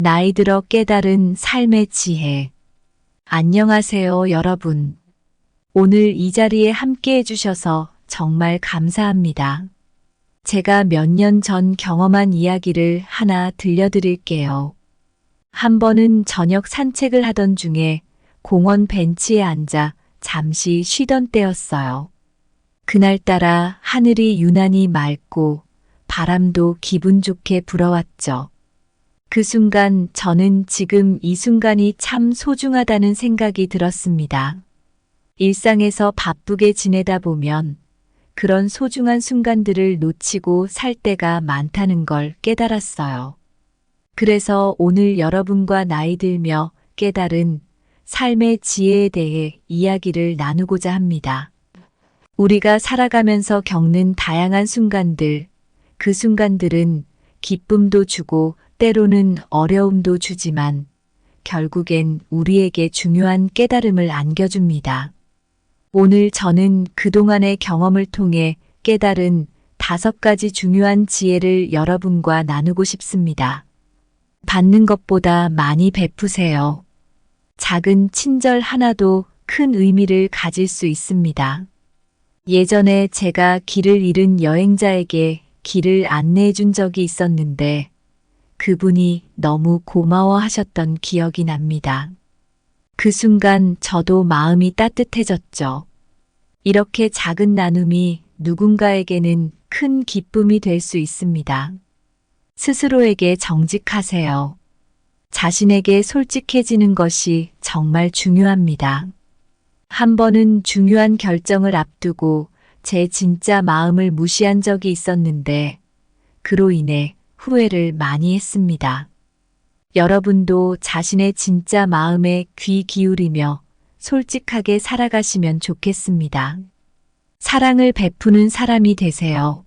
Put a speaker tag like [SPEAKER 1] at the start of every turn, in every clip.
[SPEAKER 1] 나이 들어 깨달은 삶의 지혜. 안녕하세요, 여러분. 오늘 이 자리에 함께 해주셔서 정말 감사합니다. 제가 몇 년 전 경험한 이야기를 하나 들려드릴게요. 한 번은 저녁 산책을 하던 중에 공원 벤치에 앉아 잠시 쉬던 때였어요. 그날따라 하늘이 유난히 맑고 바람도 기분 좋게 불어왔죠. 그 순간 저는 지금 이 순간이 참 소중하다는 생각이 들었습니다. 일상에서 바쁘게 지내다 보면 그런 소중한 순간들을 놓치고 살 때가 많다는 걸 깨달았어요. 그래서 오늘 여러분과 나이 들며 깨달은 삶의 지혜에 대해 이야기를 나누고자 합니다. 우리가 살아가면서 겪는 다양한 순간들, 그 순간들은 기쁨도 주고 때로는 어려움도 주지만 결국엔 우리에게 중요한 깨달음을 안겨줍니다. 오늘 저는 그동안의 경험을 통해 깨달은 5가지 중요한 지혜를 여러분과 나누고 싶습니다. 받는 것보다 많이 베푸세요. 작은 친절 하나도 큰 의미를 가질 수 있습니다. 예전에 제가 길을 잃은 여행자에게 길을 안내해 준 적이 있었는데 그분이 너무 고마워하셨던 기억이 납니다. 그 순간 저도 마음이 따뜻해졌죠. 이렇게 작은 나눔이 누군가에게는 큰 기쁨이 될 수 있습니다. 스스로에게 정직하세요. 자신에게 솔직해지는 것이 정말 중요합니다. 한 번은 중요한 결정을 앞두고 제 진짜 마음을 무시한 적이 있었는데 그로 인해 후회를 많이 했습니다. 여러분도 자신의 진짜 마음에 귀 기울이며 솔직하게 살아가시면 좋겠습니다. 사랑을 베푸는 사람이 되세요.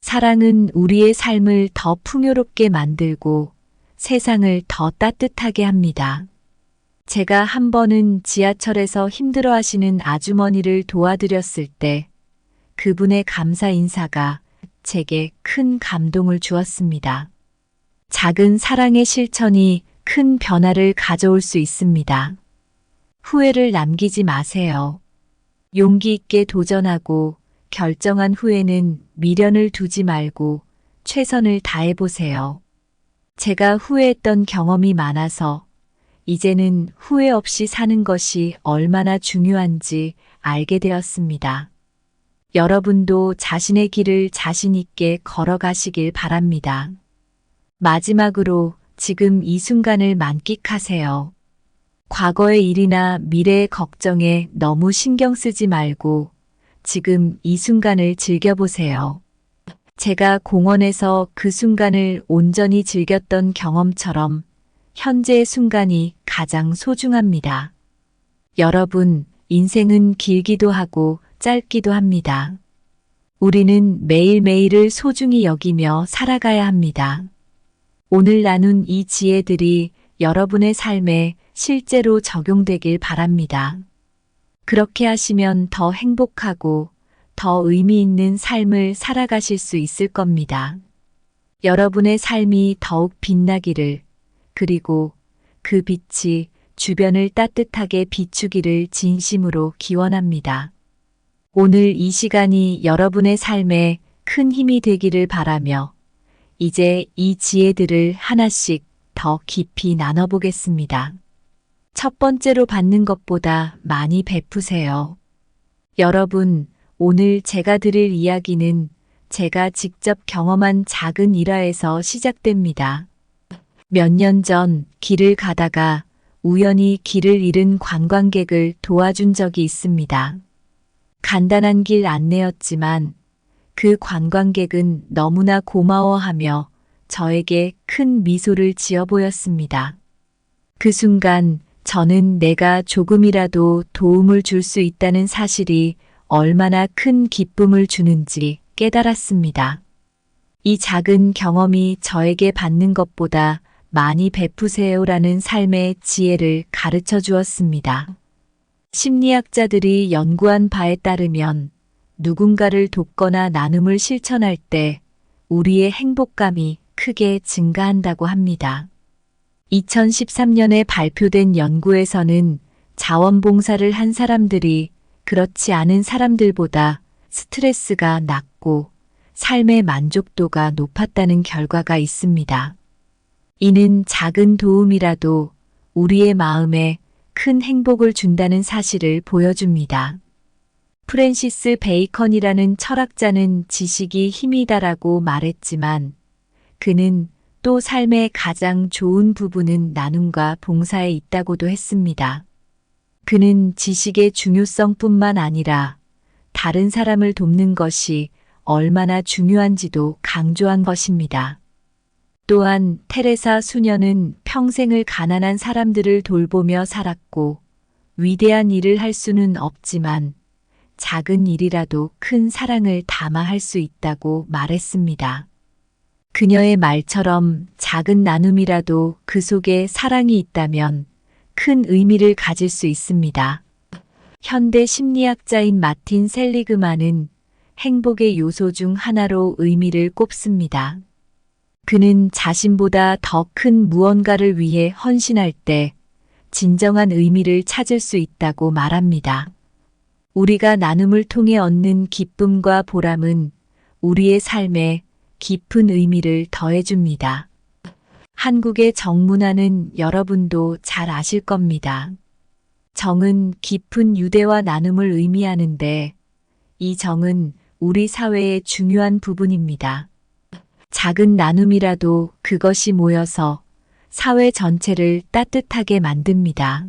[SPEAKER 1] 사랑은 우리의 삶을 더 풍요롭게 만들고 세상을 더 따뜻하게 합니다. 제가 한 번은 지하철에서 힘들어하시는 아주머니를 도와드렸을 때 그분의 감사 인사가 제게 큰 감동을 주었습니다. 작은 사랑의 실천이 큰 변화를 가져올 수 있습니다. 후회를 남기지 마세요. 용기 있게 도전하고 결정한 후에는 미련을 두지 말고 최선을 다해보세요. 제가 후회했던 경험이 많아서 이제는 후회 없이 사는 것이 얼마나 중요한지 알게 되었습니다. 여러분도 자신의 길을 자신 있게 걸어가시길 바랍니다. 마지막으로 지금 이 순간을 만끽하세요. 과거의 일이나 미래의 걱정에 너무 신경 쓰지 말고 지금 이 순간을 즐겨보세요. 제가 공원에서 그 순간을 온전히 즐겼던 경험처럼 현재의 순간이 가장 소중합니다. 여러분, 인생은 길기도 하고 짧기도 합니다. 우리는 매일매일을 소중히 여기며 살아가야 합니다. 오늘 나눈 이 지혜들이 여러분의 삶에 실제로 적용되길 바랍니다. 그렇게 하시면 더 행복하고 더 의미 있는 삶을 살아가실 수 있을 겁니다. 여러분의 삶이 더욱 빛나기를, 그리고 그 빛이 주변을 따뜻하게 비추기를 진심으로 기원합니다. 오늘 이 시간이 여러분의 삶에 큰 힘이 되기를 바라며 이제 이 지혜들을 하나씩 더 깊이 나눠보겠습니다. 첫 번째로 받는 것보다 많이 베푸세요. 여러분, 오늘 제가 드릴 이야기는 제가 직접 경험한 작은 일화에서 시작됩니다. 몇 년 전 길을 가다가 우연히 길을 잃은 관광객을 도와준 적이 있습니다. 간단한 길 안내였지만 그 관광객은 너무나 고마워하며 저에게 큰 미소를 지어 보였습니다. 그 순간 저는 내가 조금이라도 도움을 줄 수 있다는 사실이 얼마나 큰 기쁨을 주는지 깨달았습니다. 이 작은 경험이 저에게 받는 것보다 많이 베푸세요라는 삶의 지혜를 가르쳐 주었습니다. 심리학자들이 연구한 바에 따르면 누군가를 돕거나 나눔을 실천할 때 우리의 행복감이 크게 증가한다고 합니다. 2013년에 발표된 연구에서는 자원봉사를 한 사람들이 그렇지 않은 사람들보다 스트레스가 낮고 삶의 만족도가 높았다는 결과가 있습니다. 이는 작은 도움이라도 우리의 마음에 큰 행복을 준다는 사실을 보여줍니다. 프랜시스 베이컨이라는 철학자는 지식이 힘이다라고 말했지만 그는 또 삶의 가장 좋은 부분은 나눔과 봉사에 있다고도 했습니다. 그는 지식의 중요성뿐만 아니라 다른 사람을 돕는 것이 얼마나 중요한지도 강조한 것입니다. 또한 테레사 수녀는 평생을 가난한 사람들을 돌보며 살았고 위대한 일을 할 수는 없지만 작은 일이라도 큰 사랑을 담아 할 수 있다고 말했습니다. 그녀의 말처럼 작은 나눔이라도 그 속에 사랑이 있다면 큰 의미를 가질 수 있습니다. 현대 심리학자인 마틴 셀리그만은 행복의 요소 중 하나로 의미를 꼽습니다. 그는 자신보다 더 큰 무언가를 위해 헌신할 때 진정한 의미를 찾을 수 있다고 말합니다. 우리가 나눔을 통해 얻는 기쁨과 보람은 우리의 삶에 깊은 의미를 더해줍니다. 한국의 정문화는 여러분도 잘 아실 겁니다. 정은 깊은 유대와 나눔을 의미하는데 이 정은 우리 사회의 중요한 부분입니다. 작은 나눔이라도 그것이 모여서 사회 전체를 따뜻하게 만듭니다.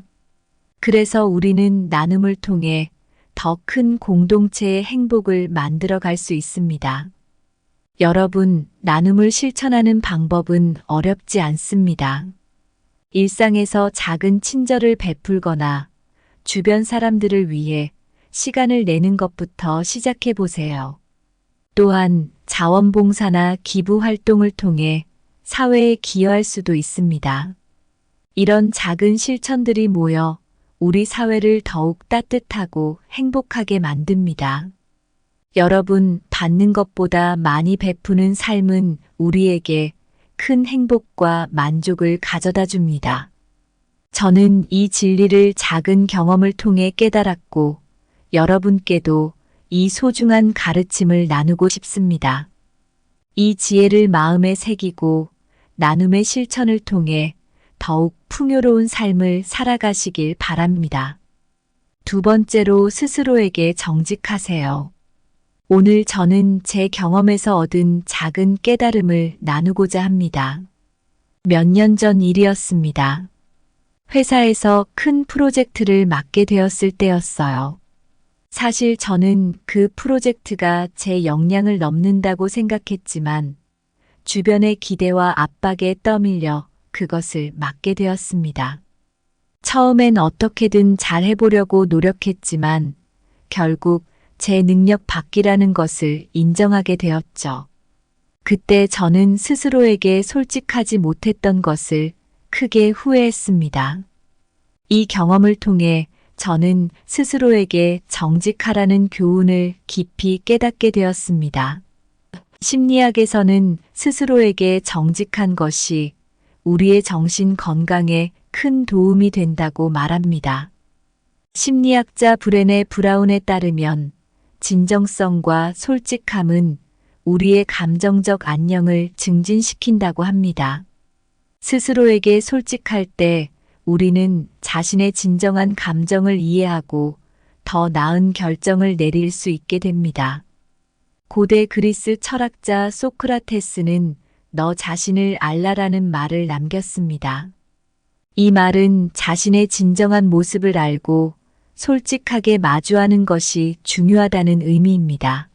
[SPEAKER 1] 그래서 우리는 나눔을 통해 더 큰 공동체의 행복을 만들어 갈 수 있습니다. 여러분, 나눔을 실천하는 방법은 어렵지 않습니다. 일상에서 작은 친절을 베풀거나 주변 사람들을 위해 시간을 내는 것부터 시작해 보세요. 또한 자원봉사나 기부 활동을 통해 사회에 기여할 수도 있습니다. 이런 작은 실천들이 모여 우리 사회를 더욱 따뜻하고 행복하게 만듭니다. 여러분, 받는 것보다 많이 베푸는 삶은 우리에게 큰 행복과 만족을 가져다 줍니다. 저는 이 진리를 작은 경험을 통해 깨달았고 여러분께도 이 소중한 가르침을 나누고 싶습니다. 이 지혜를 마음에 새기고 나눔의 실천을 통해 더욱 풍요로운 삶을 살아가시길 바랍니다. 두 번째로 스스로에게 정직하세요. 오늘 저는 제 경험에서 얻은 작은 깨달음을 나누고자 합니다. 몇 년 전 일이었습니다. 회사에서 큰 프로젝트를 맡게 되었을 때였어요. 사실 저는 그 프로젝트가 제 역량을 넘는다고 생각했지만 주변의 기대와 압박에 떠밀려 그것을 맡게 되었습니다. 처음엔 어떻게든 잘 해보려고 노력했지만 결국 제 능력 밖이라는 것을 인정하게 되었죠. 그때 저는 스스로에게 솔직하지 못했던 것을 크게 후회했습니다. 이 경험을 통해 저는 스스로에게 정직하라는 교훈을 깊이 깨닫게 되었습니다. 심리학에서는 스스로에게 정직한 것이 우리의 정신 건강에 큰 도움이 된다고 말합니다. 심리학자 브레네 브라운에 따르면 진정성과 솔직함은 우리의 감정적 안녕을 증진시킨다고 합니다. 스스로에게 솔직할 때 우리는 자신의 진정한 감정을 이해하고 더 나은 결정을 내릴 수 있게 됩니다. 고대 그리스 철학자 소크라테스는 너 자신을 알라라는 말을 남겼습니다. 이 말은 자신의 진정한 모습을 알고 솔직하게 마주하는 것이 중요하다는 의미입니다.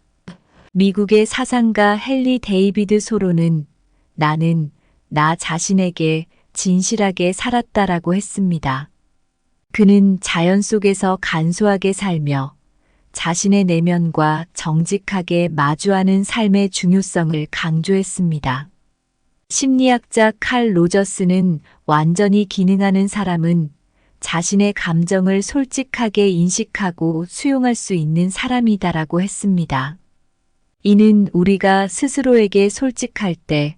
[SPEAKER 1] 미국의 사상가 헨리 데이비드 소로는 나는 나 자신에게 진실하게 살았다라고 했습니다. 그는 자연 속에서 간소하게 살며 자신의 내면과 정직하게 마주하는 삶의 중요성을 강조했습니다. 심리학자 칼 로저스는 완전히 기능하는 사람은 자신의 감정을 솔직하게 인식하고 수용할 수 있는 사람이다라고 했습니다. 이는 우리가 스스로에게 솔직할 때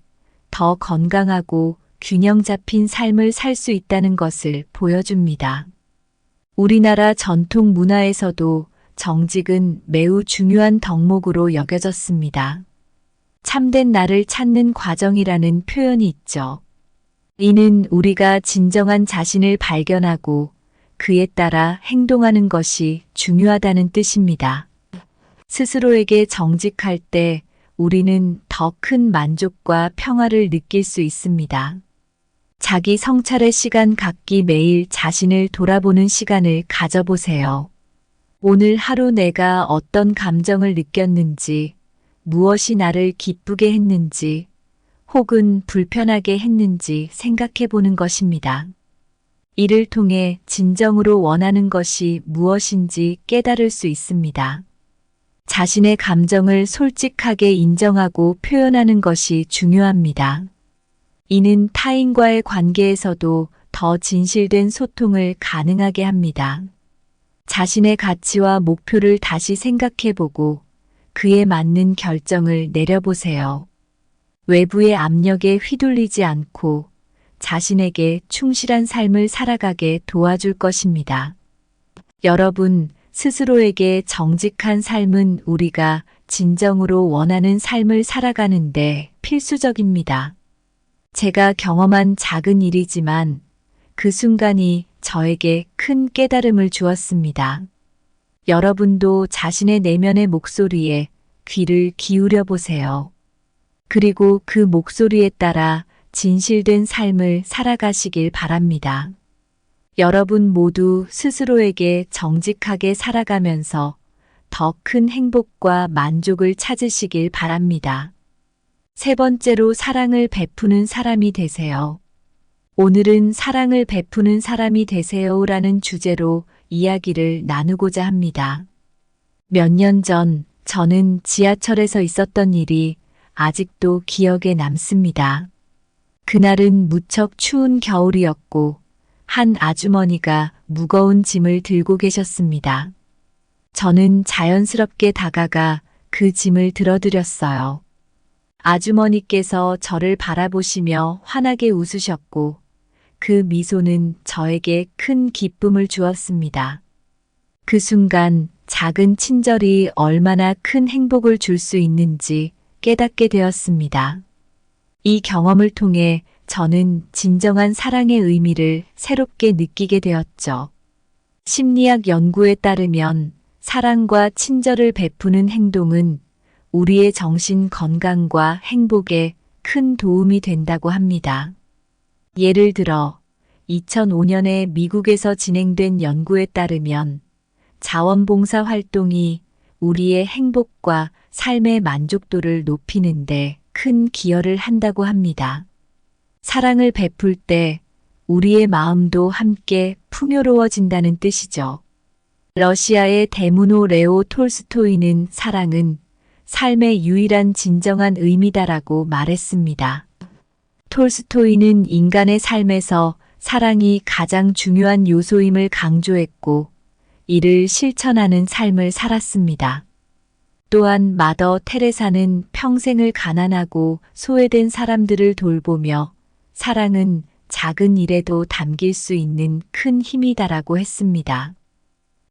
[SPEAKER 1] 더 건강하고 균형 잡힌 삶을 살 수 있다는 것을 보여줍니다. 우리나라 전통 문화에서도 정직은 매우 중요한 덕목으로 여겨졌습니다. 참된 나를 찾는 과정이라는 표현이 있죠. 이는 우리가 진정한 자신을 발견하고 그에 따라 행동하는 것이 중요하다는 뜻입니다. 스스로에게 정직할 때 우리는 더 큰 만족과 평화를 느낄 수 있습니다. 자기 성찰의 시간 갖기 매일 자신을 돌아보는 시간을 가져보세요. 오늘 하루 내가 어떤 감정을 느꼈는지, 무엇이 나를 기쁘게 했는지, 혹은 불편하게 했는지 생각해 보는 것입니다. 이를 통해 진정으로 원하는 것이 무엇인지 깨달을 수 있습니다. 자신의 감정을 솔직하게 인정하고 표현하는 것이 중요합니다. 이는 타인과의 관계에서도 더 진실된 소통을 가능하게 합니다. 자신의 가치와 목표를 다시 생각해보고 그에 맞는 결정을 내려보세요. 외부의 압력에 휘둘리지 않고 자신에게 충실한 삶을 살아가게 도와줄 것입니다. 여러분, 스스로에게 정직한 삶은 우리가 진정으로 원하는 삶을 살아가는데 필수적입니다. 제가 경험한 작은 일이지만 그 순간이 저에게 큰 깨달음을 주었습니다. 여러분도 자신의 내면의 목소리에 귀를 기울여 보세요. 그리고 그 목소리에 따라 진실된 삶을 살아가시길 바랍니다. 여러분 모두 스스로에게 정직하게 살아가면서 더 큰 행복과 만족을 찾으시길 바랍니다. 세 번째로 사랑을 베푸는 사람이 되세요. 오늘은 사랑을 베푸는 사람이 되세요라는 주제로 이야기를 나누고자 합니다. 몇 년 전 저는 지하철에서 있었던 일이 아직도 기억에 남습니다. 그날은 무척 추운 겨울이었고 한 아주머니가 무거운 짐을 들고 계셨습니다. 저는 자연스럽게 다가가 그 짐을 들어드렸어요. 아주머니께서 저를 바라보시며 환하게 웃으셨고 그 미소는 저에게 큰 기쁨을 주었습니다. 그 순간 작은 친절이 얼마나 큰 행복을 줄 수 있는지 깨닫게 되었습니다. 이 경험을 통해 저는 진정한 사랑의 의미를 새롭게 느끼게 되었죠. 심리학 연구에 따르면 사랑과 친절을 베푸는 행동은 우리의 정신 건강과 행복에 큰 도움이 된다고 합니다. 예를 들어 2005년에 미국에서 진행된 연구에 따르면 자원봉사 활동이 우리의 행복과 삶의 만족도를 높이는데 큰 기여를 한다고 합니다. 사랑을 베풀 때 우리의 마음도 함께 풍요로워진다는 뜻이죠. 러시아의 대문호 레오 톨스토이는 사랑은 삶의 유일한 진정한 의미다라고 말했습니다. 톨스토이는 인간의 삶에서 사랑이 가장 중요한 요소임을 강조했고 이를 실천하는 삶을 살았습니다. 또한 마더 테레사는 평생을 가난하고 소외된 사람들을 돌보며 사랑은 작은 일에도 담길 수 있는 큰 힘이다라고 했습니다.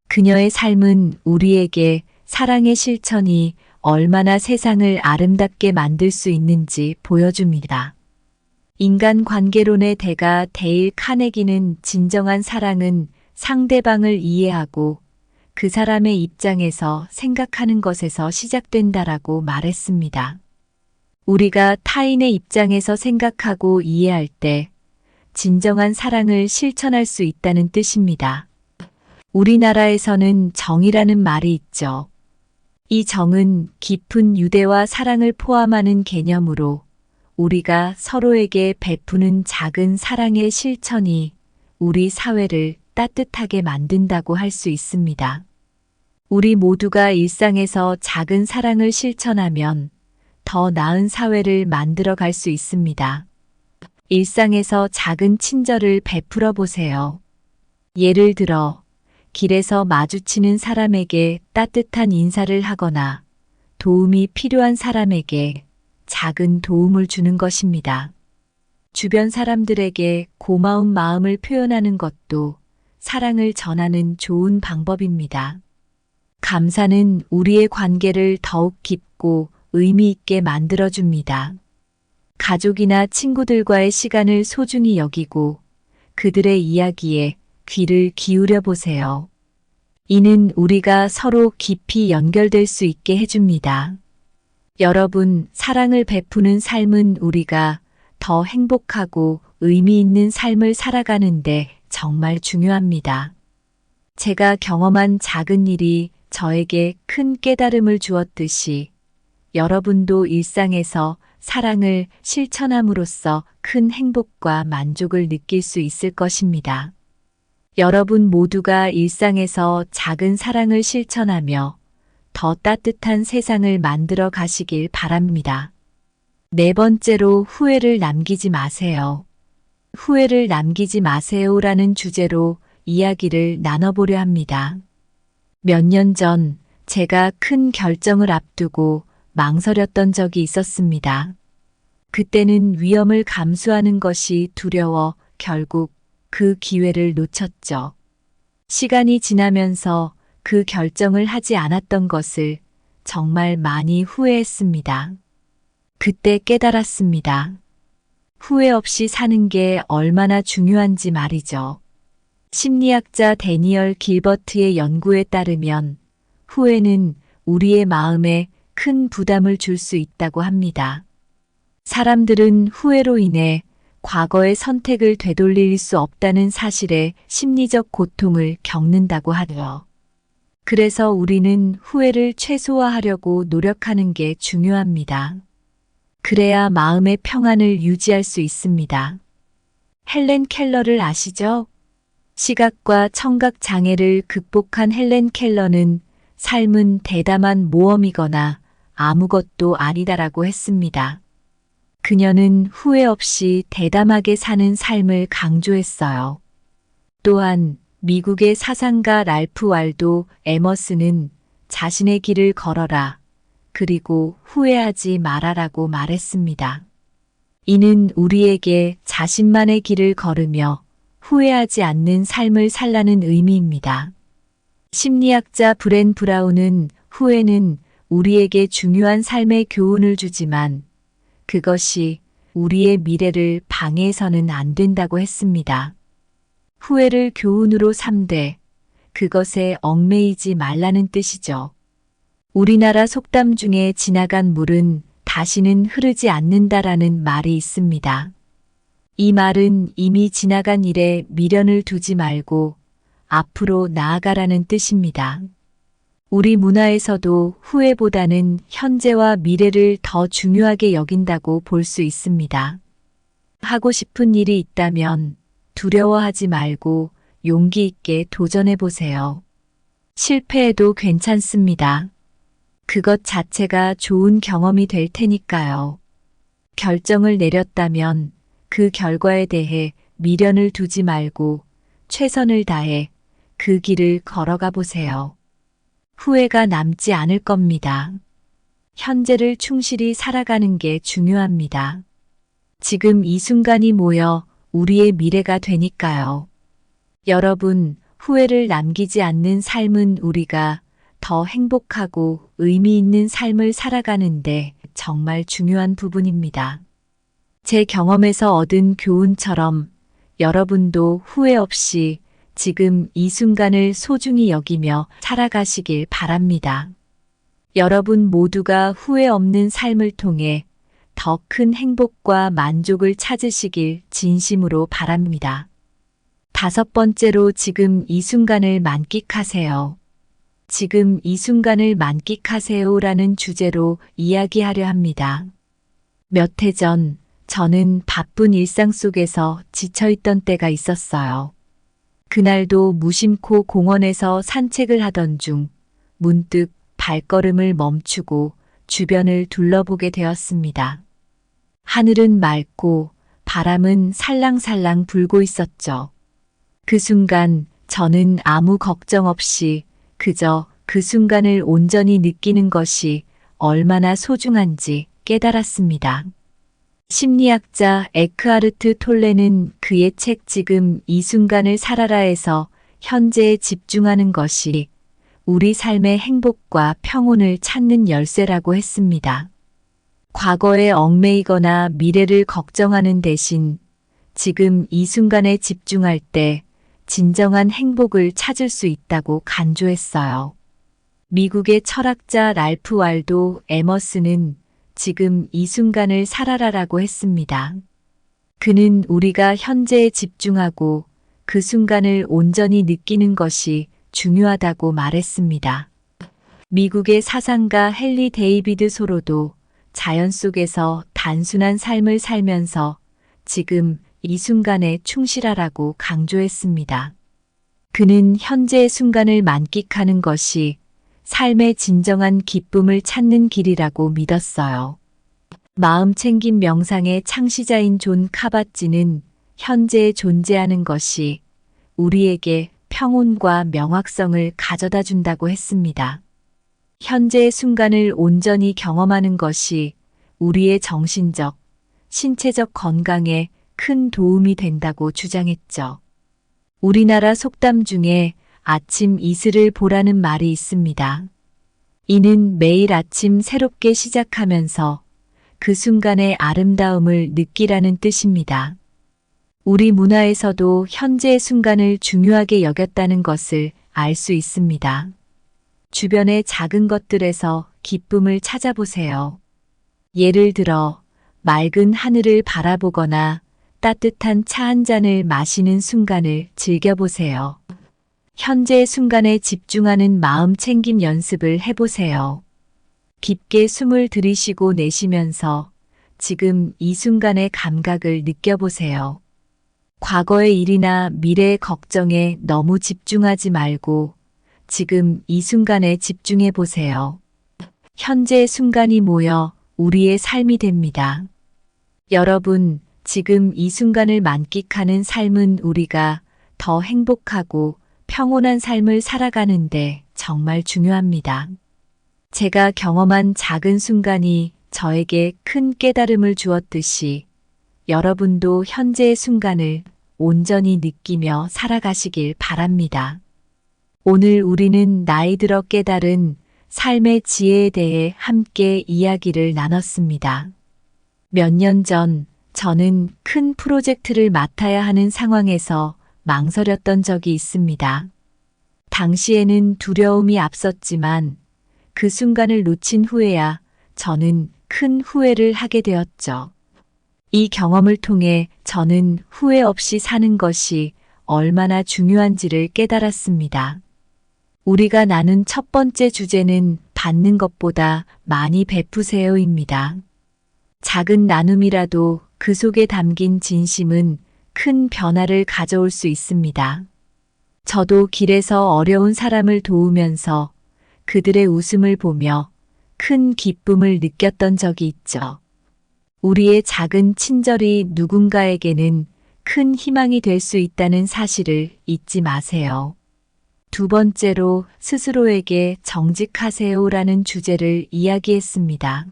[SPEAKER 1] 그녀의 삶은 우리에게 사랑의 실천이 얼마나 세상을 아름답게 만들 수 있는지 보여줍니다. 인간관계론의 대가 데일 카네기는 진정한 사랑은 상대방을 이해하고 그 사람의 입장에서 생각하는 것에서 시작된다라고 말했습니다. 우리가 타인의 입장에서 생각하고 이해할 때 진정한 사랑을 실천할 수 있다는 뜻입니다. 우리나라에서는 정이라는 말이 있죠. 이 정은 깊은 유대와 사랑을 포함하는 개념으로 우리가 서로에게 베푸는 작은 사랑의 실천이 우리 사회를 따뜻하게 만든다고 할 수 있습니다. 우리 모두가 일상에서 작은 사랑을 실천하면 더 나은 사회를 만들어 갈 수 있습니다. 일상에서 작은 친절을 베풀어 보세요. 예를 들어 길에서 마주치는 사람에게 따뜻한 인사를 하거나 도움이 필요한 사람에게 작은 도움을 주는 것입니다. 주변 사람들에게 고마운 마음을 표현하는 것도 사랑을 전하는 좋은 방법입니다. 감사는 우리의 관계를 더욱 깊고 의미 있게 만들어줍니다. 가족이나 친구들과의 시간을 소중히 여기고 그들의 이야기에 귀를 기울여 보세요. 이는 우리가 서로 깊이 연결될 수 있게 해줍니다. 여러분, 사랑을 베푸는 삶은 우리가 더 행복하고 의미 있는 삶을 살아가는데 정말 중요합니다. 제가 경험한 작은 일이 저에게 큰 깨달음을 주었듯이 여러분도 일상에서 사랑을 실천함으로써 큰 행복과 만족을 느낄 수 있을 것입니다. 여러분 모두가 일상에서 작은 사랑을 실천하며 더 따뜻한 세상을 만들어 가시길 바랍니다. 네 번째로 후회를 남기지 마세요. 후회를 남기지 마세요라는 주제로 이야기를 나눠보려 합니다. 몇 년 전 제가 큰 결정을 앞두고 망설였던 적이 있었습니다. 그때는 위험을 감수하는 것이 두려워 결국 그 기회를 놓쳤죠. 시간이 지나면서 그 결정을 하지 않았던 것을 정말 많이 후회했습니다. 그때 깨달았습니다. 후회 없이 사는 게 얼마나 중요한지 말이죠. 심리학자 데니얼 길버트의 연구에 따르면 후회는 우리의 마음에 큰 부담을 줄 수 있다고 합니다. 사람들은 후회로 인해 과거의 선택을 되돌릴 수 없다는 사실에 심리적 고통을 겪는다고 하죠. 그래서 우리는 후회를 최소화하려고 노력하는 게 중요합니다. 그래야 마음의 평안을 유지할 수 있습니다. 헬렌 켈러를 아시죠? 시각과 청각 장애를 극복한 헬렌 켈러는 삶은 대담한 모험이거나 아무것도 아니다라고 했습니다. 그녀는 후회 없이 대담하게 사는 삶을 강조했어요. 또한 미국의 사상가 랄프 waldo 에머슨은 자신의 길을 걸어라. 그리고 후회하지 말아라고 말했습니다. 이는 우리에게 자신만의 길을 걸으며 후회하지 않는 삶을 살라는 의미입니다. 심리학자 브렌 브라운은 후회는 우리에게 중요한 삶의 교훈을 주지만 그것이 우리의 미래를 방해해서는 안 된다고 했습니다. 후회를 교훈으로 삼되 그것에 얽매이지 말라는 뜻이죠. 우리나라 속담 중에 지나간 물은 다시는 흐르지 않는다라는 말이 있습니다. 이 말은 이미 지나간 일에 미련을 두지 말고 앞으로 나아가라는 뜻입니다. 우리 문화에서도 후회보다는 현재와 미래를 더 중요하게 여긴다고 볼 수 있습니다. 하고 싶은 일이 있다면 두려워하지 말고 용기 있게 도전해 보세요. 실패해도 괜찮습니다. 그것 자체가 좋은 경험이 될 테니까요. 결정을 내렸다면 그 결과에 대해 미련을 두지 말고 최선을 다해 그 길을 걸어가 보세요. 후회가 남지 않을 겁니다. 현재를 충실히 살아가는 게 중요합니다. 지금 이 순간이 모여 우리의 미래가 되니까요. 여러분, 후회를 남기지 않는 삶은 우리가 더 행복하고 의미 있는 삶을 살아가는데 정말 중요한 부분입니다. 제 경험에서 얻은 교훈처럼 여러분도 후회 없이 지금 이 순간을 소중히 여기며 살아가시길 바랍니다. 여러분 모두가 후회 없는 삶을 통해 더 큰 행복과 만족을 찾으시길 진심으로 바랍니다. 다섯 번째로 지금 이 순간을 만끽하세요. 지금 이 순간을 만끽하세요라는 주제로 이야기하려 합니다. 몇 해 전 저는 바쁜 일상 속에서 지쳐있던 때가 있었어요. 그날도 무심코 공원에서 산책을 하던 중 문득 발걸음을 멈추고 주변을 둘러보게 되었습니다. 하늘은 맑고 바람은 살랑살랑 불고 있었죠. 그 순간 저는 아무 걱정 없이 그저 그 순간을 온전히 느끼는 것이 얼마나 소중한지 깨달았습니다. 심리학자 에크하르트 톨레는 그의 책 지금 이 순간을 살아라에서 현재에 집중하는 것이 우리 삶의 행복과 평온을 찾는 열쇠라고 했습니다. 과거에 얽매이거나 미래를 걱정하는 대신 지금 이 순간에 집중할 때 진정한 행복을 찾을 수 있다고 강조했어요. 미국의 철학자 랄프 waldo 에머슨은 지금 이 순간을 살아라라고 했습니다. 그는 우리가 현재에 집중하고 그 순간을 온전히 느끼는 것이 중요하다고 말했습니다. 미국의 사상가 헨리 데이비드 소로도 자연 속에서 단순한 삶을 살면서 지금 이 순간에 충실하라고 강조했습니다. 그는 현재의 순간을 만끽하는 것이 삶의 진정한 기쁨을 찾는 길이라고 믿었어요. 마음챙김 명상의 창시자인 존 카바찌는 현재에 존재하는 것이 우리에게 평온과 명확성을 가져다 준다고 했습니다. 현재의 순간을 온전히 경험하는 것이 우리의 정신적, 신체적 건강에 큰 도움이 된다고 주장했죠. 우리나라 속담 중에 아침 이슬을 보라는 말이 있습니다. 이는 매일 아침 새롭게 시작하면서 그 순간의 아름다움을 느끼라는 뜻입니다. 우리 문화에서도 현재의 순간을 중요하게 여겼다는 것을 알 수 있습니다. 주변의 작은 것들에서 기쁨을 찾아보세요. 예를 들어 맑은 하늘을 바라보거나 따뜻한 차 한 잔을 마시는 순간을 즐겨보세요. 현재의 순간에 집중하는 마음 챙김 연습을 해보세요. 깊게 숨을 들이쉬고 내쉬면서 지금 이 순간의 감각을 느껴보세요. 과거의 일이나 미래의 걱정에 너무 집중하지 말고 지금 이 순간에 집중해 보세요. 현재의 순간이 모여 우리의 삶이 됩니다. 여러분, 지금 이 순간을 만끽하는 삶은 우리가 더 행복하고 평온한 삶을 살아가는데 정말 중요합니다. 제가 경험한 작은 순간이 저에게 큰 깨달음을 주었듯이 여러분도 현재의 순간을 온전히 느끼며 살아가시길 바랍니다. 오늘 우리는 나이 들어 깨달은 삶의 지혜에 대해 함께 이야기를 나눴습니다. 몇 년 전 저는 큰 프로젝트를 맡아야 하는 상황에서 망설였던 적이 있습니다. 당시에는 두려움이 앞섰지만 그 순간을 놓친 후에야 저는 큰 후회를 하게 되었죠. 이 경험을 통해 저는 후회 없이 사는 것이 얼마나 중요한지를 깨달았습니다. 우리가 나눈 첫 번째 주제는 받는 것보다 많이 베푸세요입니다. 작은 나눔이라도 그 속에 담긴 진심은 큰 변화를 가져올 수 있습니다. 저도 길에서 어려운 사람을 도우면서 그들의 웃음을 보며 큰 기쁨을 느꼈던 적이 있죠. 우리의 작은 친절이 누군가에게는 큰 희망이 될 수 있다는 사실을 잊지 마세요. 두 번째로 스스로에게 정직하세요라는 주제를 이야기했습니다.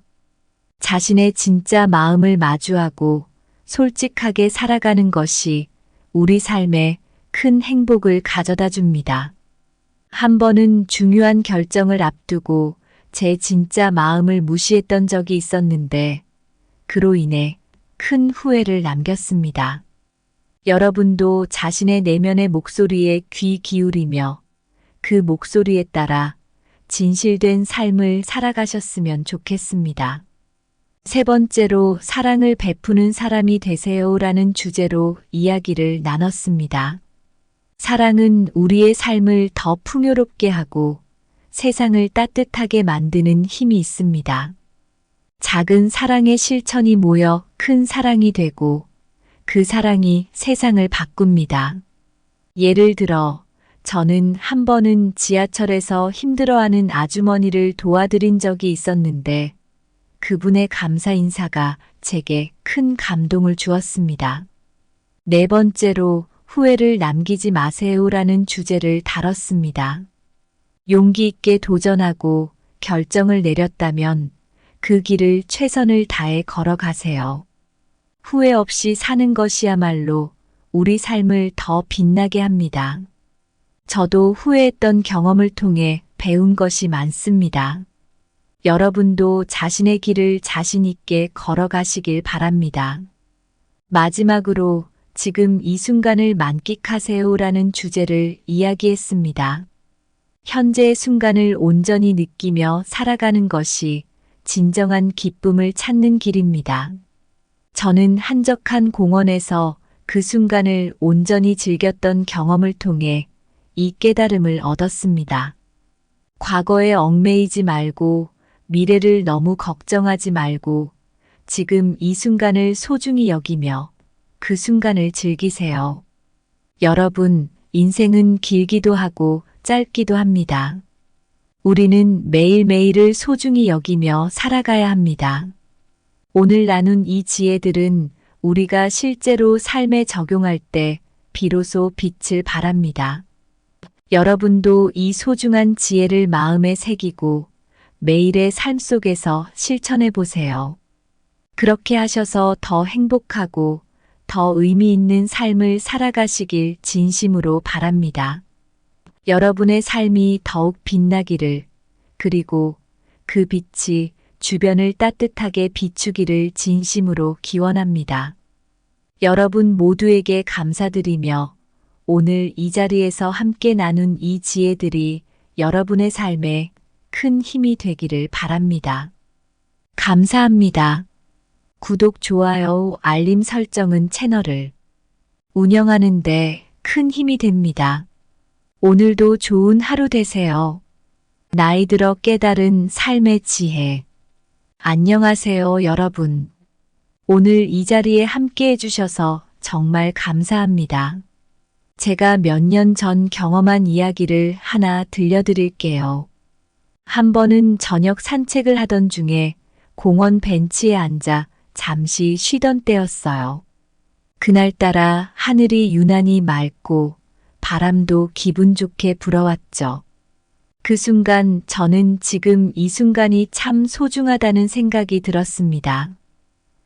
[SPEAKER 1] 자신의 진짜 마음을 마주하고 솔직하게 살아가는 것이 우리 삶에 큰 행복을 가져다 줍니다. 한 번은 중요한 결정을 앞두고 제 진짜 마음을 무시했던 적이 있었는데 그로 인해 큰 후회를 남겼습니다. 여러분도 자신의 내면의 목소리에 귀 기울이며 그 목소리에 따라 진실된 삶을 살아가셨으면 좋겠습니다. 세 번째로 사랑을 베푸는 사람이 되세요라는 주제로 이야기를 나눴습니다. 사랑은 우리의 삶을 더 풍요롭게 하고 세상을 따뜻하게 만드는 힘이 있습니다. 작은 사랑의 실천이 모여 큰 사랑이 되고 그 사랑이 세상을 바꿉니다. 예를 들어 저는 한 번은 지하철에서 힘들어하는 아주머니를 도와드린 적이 있었는데 그분의 감사 인사가 제게 큰 감동을 주었습니다. 네 번째로 후회를 남기지 마세요라는 주제를 다뤘습니다. 용기 있게 도전하고 결정을 내렸다면 그 길을 최선을 다해 걸어가세요. 후회 없이 사는 것이야말로 우리 삶을 더 빛나게 합니다. 저도 후회했던 경험을 통해 배운 것이 많습니다. 여러분도 자신의 길을 자신 있게 걸어가시길 바랍니다. 마지막으로 지금 이 순간을 만끽하세요라는 주제를 이야기했습니다. 현재의 순간을 온전히 느끼며 살아가는 것이 진정한 기쁨을 찾는 길입니다. 저는 한적한 공원에서 그 순간을 온전히 즐겼던 경험을 통해 이 깨달음을 얻었습니다. 과거에 얽매이지 말고 미래를 너무 걱정하지 말고 지금 이 순간을 소중히 여기며 그 순간을 즐기세요. 여러분, 인생은 길기도 하고 짧기도 합니다. 우리는 매일매일을 소중히 여기며 살아가야 합니다. 오늘 나눈 이 지혜들은 우리가 실제로 삶에 적용할 때 비로소 빛을 발합니다. 여러분도 이 소중한 지혜를 마음에 새기고 매일의 삶 속에서 실천해 보세요. 그렇게 하셔서 더 행복하고 더 의미 있는 삶을 살아가시길 진심으로 바랍니다. 여러분의 삶이 더욱 빛나기를, 그리고 그 빛이 주변을 따뜻하게 비추기를 진심으로 기원합니다. 여러분 모두에게 감사드리며 오늘 이 자리에서 함께 나눈 이 지혜들이 여러분의 삶에 큰 힘이 되기를 바랍니다. 감사합니다. 구독, 좋아요, 알림 설정은 채널을 운영하는 데 큰 힘이 됩니다. 오늘도 좋은 하루 되세요. 나이 들어 깨달은 삶의 지혜. 안녕하세요, 여러분. 오늘 이 자리에 함께 해주셔서 정말 감사합니다. 제가 몇 년 전 경험한 이야기를 하나 들려드릴게요. 한 번은 저녁 산책을 하던 중에 공원 벤치에 앉아 잠시 쉬던 때였어요. 그날따라 하늘이 유난히 맑고 바람도 기분 좋게 불어왔죠. 그 순간 저는 지금 이 순간이 참 소중하다는 생각이 들었습니다.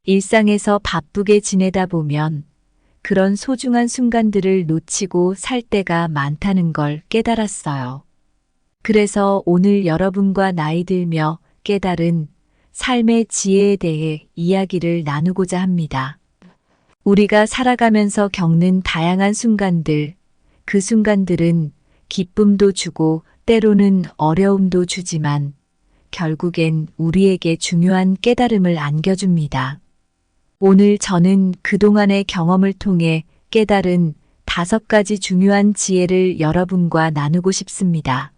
[SPEAKER 1] 일상에서 바쁘게 지내다 보면 그런 소중한 순간들을 놓치고 살 때가 많다는 걸 깨달았어요. 그래서 오늘 여러분과 나이 들며 깨달은 삶의 지혜에 대해 이야기를 나누고자 합니다. 우리가 살아가면서 겪는 다양한 순간들, 그 순간들은 기쁨도 주고 때로는 어려움도 주지만 결국엔 우리에게 중요한 깨달음을 안겨줍니다. 오늘 저는 그동안의 경험을 통해 깨달은 5가지 중요한 지혜를 여러분과 나누고 싶습니다.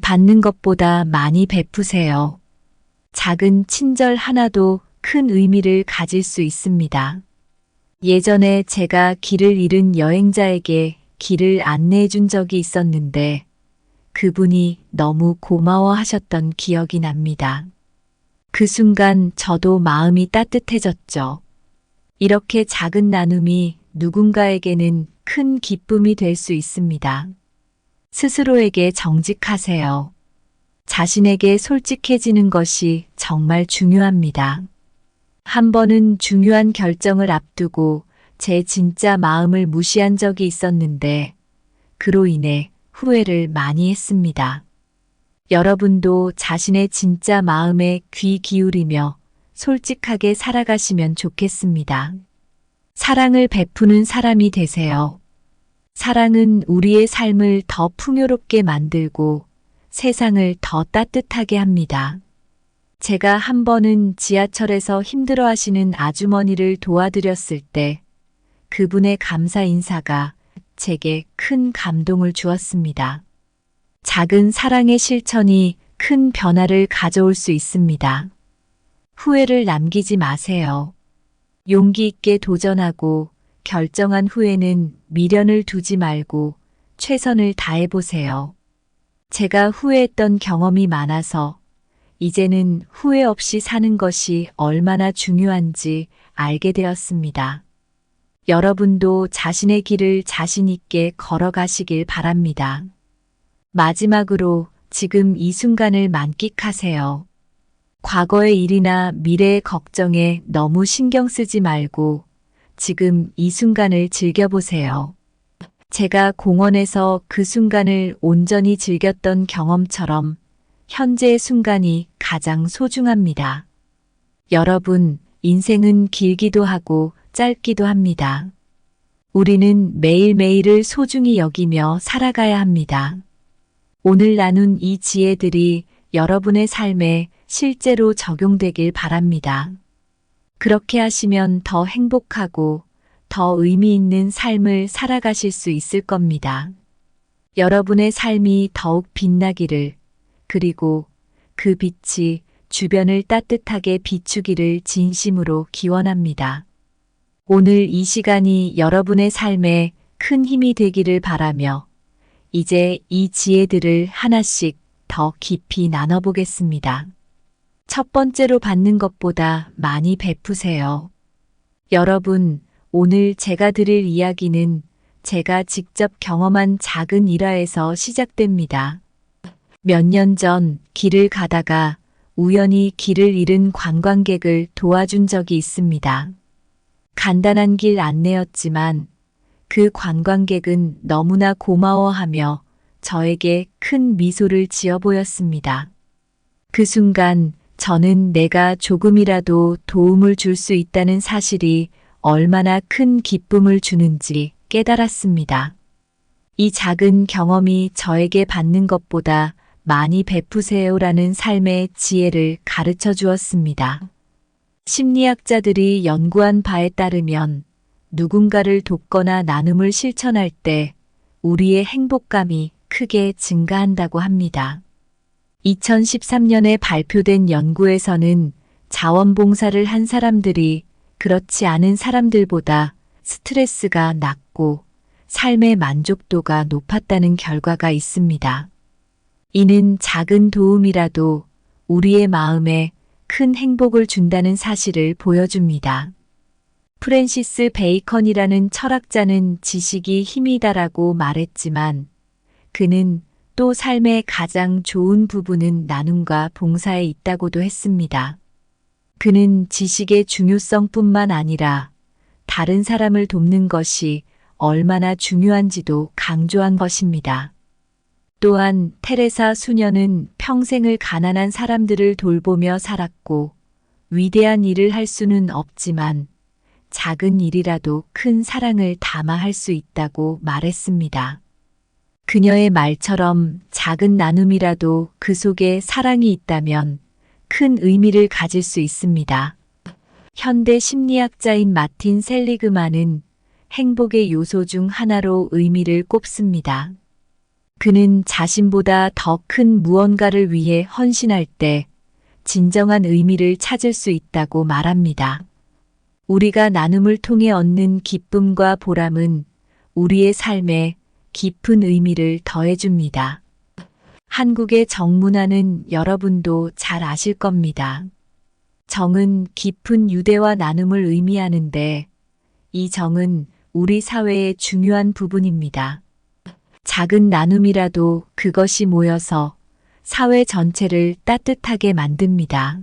[SPEAKER 1] 받는 것보다 많이 베푸세요. 작은 친절 하나도 큰 의미를 가질 수 있습니다. 예전에 제가 길을 잃은 여행자에게 길을 안내해 준 적이 있었는데 그분이 너무 고마워하셨던 기억이 납니다. 그 순간 저도 마음이 따뜻해졌죠. 이렇게 작은 나눔이 누군가에게는 큰 기쁨이 될 수 있습니다. 스스로에게 정직하세요. 자신에게 솔직해지는 것이 정말 중요합니다. 한 번은 중요한 결정을 앞두고 제 진짜 마음을 무시한 적이 있었는데 그로 인해 후회를 많이 했습니다. 여러분도 자신의 진짜 마음에 귀 기울이며 솔직하게 살아가시면 좋겠습니다. 사랑을 베푸는 사람이 되세요. 사랑은 우리의 삶을 더 풍요롭게 만들고 세상을 더 따뜻하게 합니다. 제가 한 번은 지하철에서 힘들어 하시는 아주머니를 도와드렸을 때 그분의 감사 인사가 제게 큰 감동을 주었습니다. 작은 사랑의 실천이 큰 변화를 가져올 수 있습니다. 후회를 남기지 마세요. 용기 있게 도전하고 결정한 후에는 미련을 두지 말고 최선을 다해보세요. 제가 후회했던 경험이 많아서 이제는 후회 없이 사는 것이 얼마나 중요한지 알게 되었습니다. 여러분도 자신의 길을 자신 있게 걸어가시길 바랍니다. 마지막으로 지금 이 순간을 만끽하세요. 과거의 일이나 미래의 걱정에 너무 신경 쓰지 말고 지금 이 순간을 즐겨보세요. 제가 공원에서 그 순간을 온전히 즐겼던 경험처럼 현재의 순간이 가장 소중합니다. 여러분, 인생은 길기도 하고 짧기도 합니다. 우리는 매일매일을 소중히 여기며 살아가야 합니다. 오늘 나눈 이 지혜들이 여러분의 삶에 실제로 적용되길 바랍니다. 그렇게 하시면 더 행복하고 더 의미 있는 삶을 살아가실 수 있을 겁니다. 여러분의 삶이 더욱 빛나기를, 그리고 그 빛이 주변을 따뜻하게 비추기를 진심으로 기원합니다. 오늘 이 시간이 여러분의 삶에 큰 힘이 되기를 바라며 이제 이 지혜들을 하나씩 더 깊이 나눠보겠습니다. 첫 번째로 받는 것보다 많이 베푸세요. 여러분, 오늘 제가 드릴 이야기는 제가 직접 경험한 작은 일화에서 시작됩니다. 몇 년 전 길을 가다가 우연히 길을 잃은 관광객을 도와준 적이 있습니다. 간단한 길 안내였지만 그 관광객은 너무나 고마워하며 저에게 큰 미소를 지어 보였습니다. 그 순간 저는 내가 조금이라도 도움을 줄 수 있다는 사실이 얼마나 큰 기쁨을 주는지 깨달았습니다. 이 작은 경험이 저에게 받는 것보다 많이 베푸세요라는 삶의 지혜를 가르쳐 주었습니다. 심리학자들이 연구한 바에 따르면 누군가를 돕거나 나눔을 실천할 때 우리의 행복감이 크게 증가한다고 합니다. 2013년에 발표된 연구에서는 자원봉사를 한 사람들이 그렇지 않은 사람들보다 스트레스가 낮고 삶의 만족도가 높았다는 결과가 있습니다. 이는 작은 도움이라도 우리의 마음에 큰 행복을 준다는 사실을 보여줍니다. 프랜시스 베이컨이라는 철학자는 지식이 힘이다라고 말했지만 그는 또 삶의 가장 좋은 부분은 나눔과 봉사에 있다고도 했습니다. 그는 지식의 중요성뿐만 아니라 다른 사람을 돕는 것이 얼마나 중요한지도 강조한 것입니다. 또한 테레사 수녀는 평생을 가난한 사람들을 돌보며 살았고 위대한 일을 할 수는 없지만 작은 일이라도 큰 사랑을 담아 할 수 있다고 말했습니다. 그녀의 말처럼 작은 나눔이라도 그 속에 사랑이 있다면 큰 의미를 가질 수 있습니다. 현대 심리학자인 마틴 셀리그만은 행복의 요소 중 하나로 의미를 꼽습니다. 그는 자신보다 더 큰 무언가를 위해 헌신할 때 진정한 의미를 찾을 수 있다고 말합니다. 우리가 나눔을 통해 얻는 기쁨과 보람은 우리의 삶에 깊은 의미를 더해줍니다. 한국의 정문화는 여러분도 잘 아실 겁니다. 정은 깊은 유대와 나눔을 의미하는데 이 정은 우리 사회의 중요한 부분입니다. 작은 나눔이라도 그것이 모여서 사회 전체를 따뜻하게 만듭니다.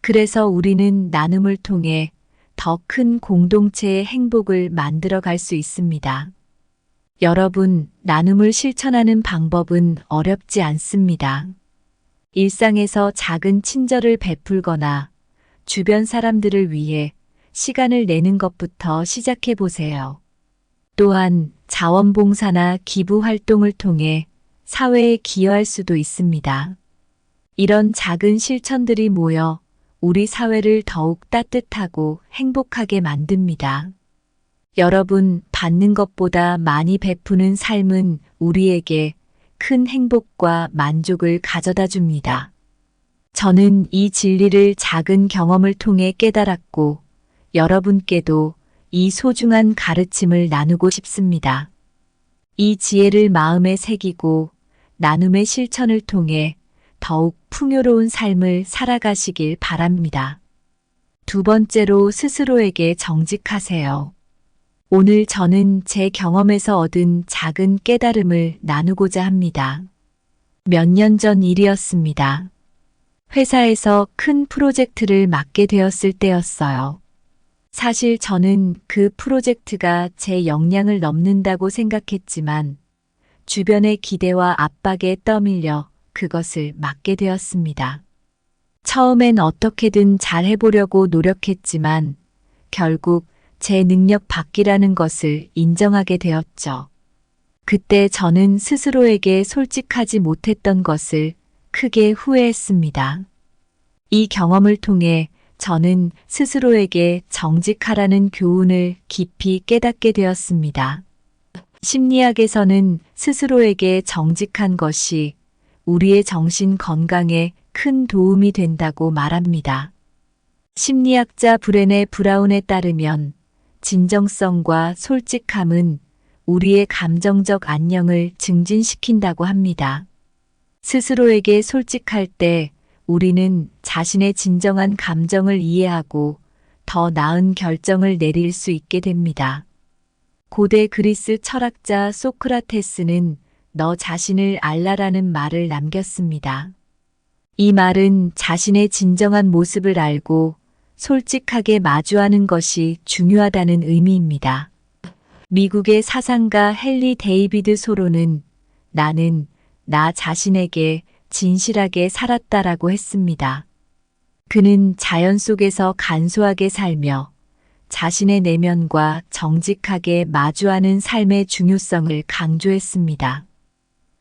[SPEAKER 1] 그래서 우리는 나눔을 통해 더 큰 공동체의 행복을 만들어 갈 수 있습니다. 여러분, 나눔을 실천하는 방법은 어렵지 않습니다. 일상에서 작은 친절을 베풀거나 주변 사람들을 위해 시간을 내는 것부터 시작해 보세요. 또한 자원봉사나 기부 활동을 통해 사회에 기여할 수도 있습니다. 이런 작은 실천들이 모여 우리 사회를 더욱 따뜻하고 행복하게 만듭니다. 여러분, 받는 것보다 많이 베푸는 삶은 우리에게 큰 행복과 만족을 가져다 줍니다. 저는 이 진리를 작은 경험을 통해 깨달았고 여러분께도 이 소중한 가르침을 나누고 싶습니다. 이 지혜를 마음에 새기고 나눔의 실천을 통해 더욱 풍요로운 삶을 살아가시길 바랍니다. 두 번째로 스스로에게 정직하세요. 오늘 저는 제 경험에서 얻은 작은 깨달음을 나누고자 합니다. 몇 년 전 일이었습니다. 회사에서 큰 프로젝트를 맡게 되었을 때였어요. 사실 저는 그 프로젝트가 제 역량을 넘는다고 생각했지만 주변의 기대와 압박에 떠밀려 그것을 맡게 되었습니다. 처음엔 어떻게든 잘 해보려고 노력했지만 결국 제 능력 밖이라는 것을 인정하게 되었죠. 그때 저는 스스로에게 솔직하지 못했던 것을 크게 후회했습니다. 이 경험을 통해 저는 스스로에게 정직하라는 교훈을 깊이 깨닫게 되었습니다. 심리학에서는 스스로에게 정직한 것이 우리의 정신 건강에 큰 도움이 된다고 말합니다. 심리학자 브레네 브라운에 따르면 진정성과 솔직함은 우리의 감정적 안녕을 증진시킨다고 합니다. 스스로에게 솔직할 때 우리는 자신의 진정한 감정을 이해하고 더 나은 결정을 내릴 수 있게 됩니다. 고대 그리스 철학자 소크라테스는 너 자신을 알라라는 말을 남겼습니다. 이 말은 자신의 진정한 모습을 알고 솔직하게 마주하는 것이 중요하다는 의미입니다. 미국의 사상가 헨리 데이비드 소로는 나는 나 자신에게 진실하게 살았다라고 했습니다. 그는 자연 속에서 간소하게 살며 자신의 내면과 정직하게 마주하는 삶의 중요성을 강조했습니다.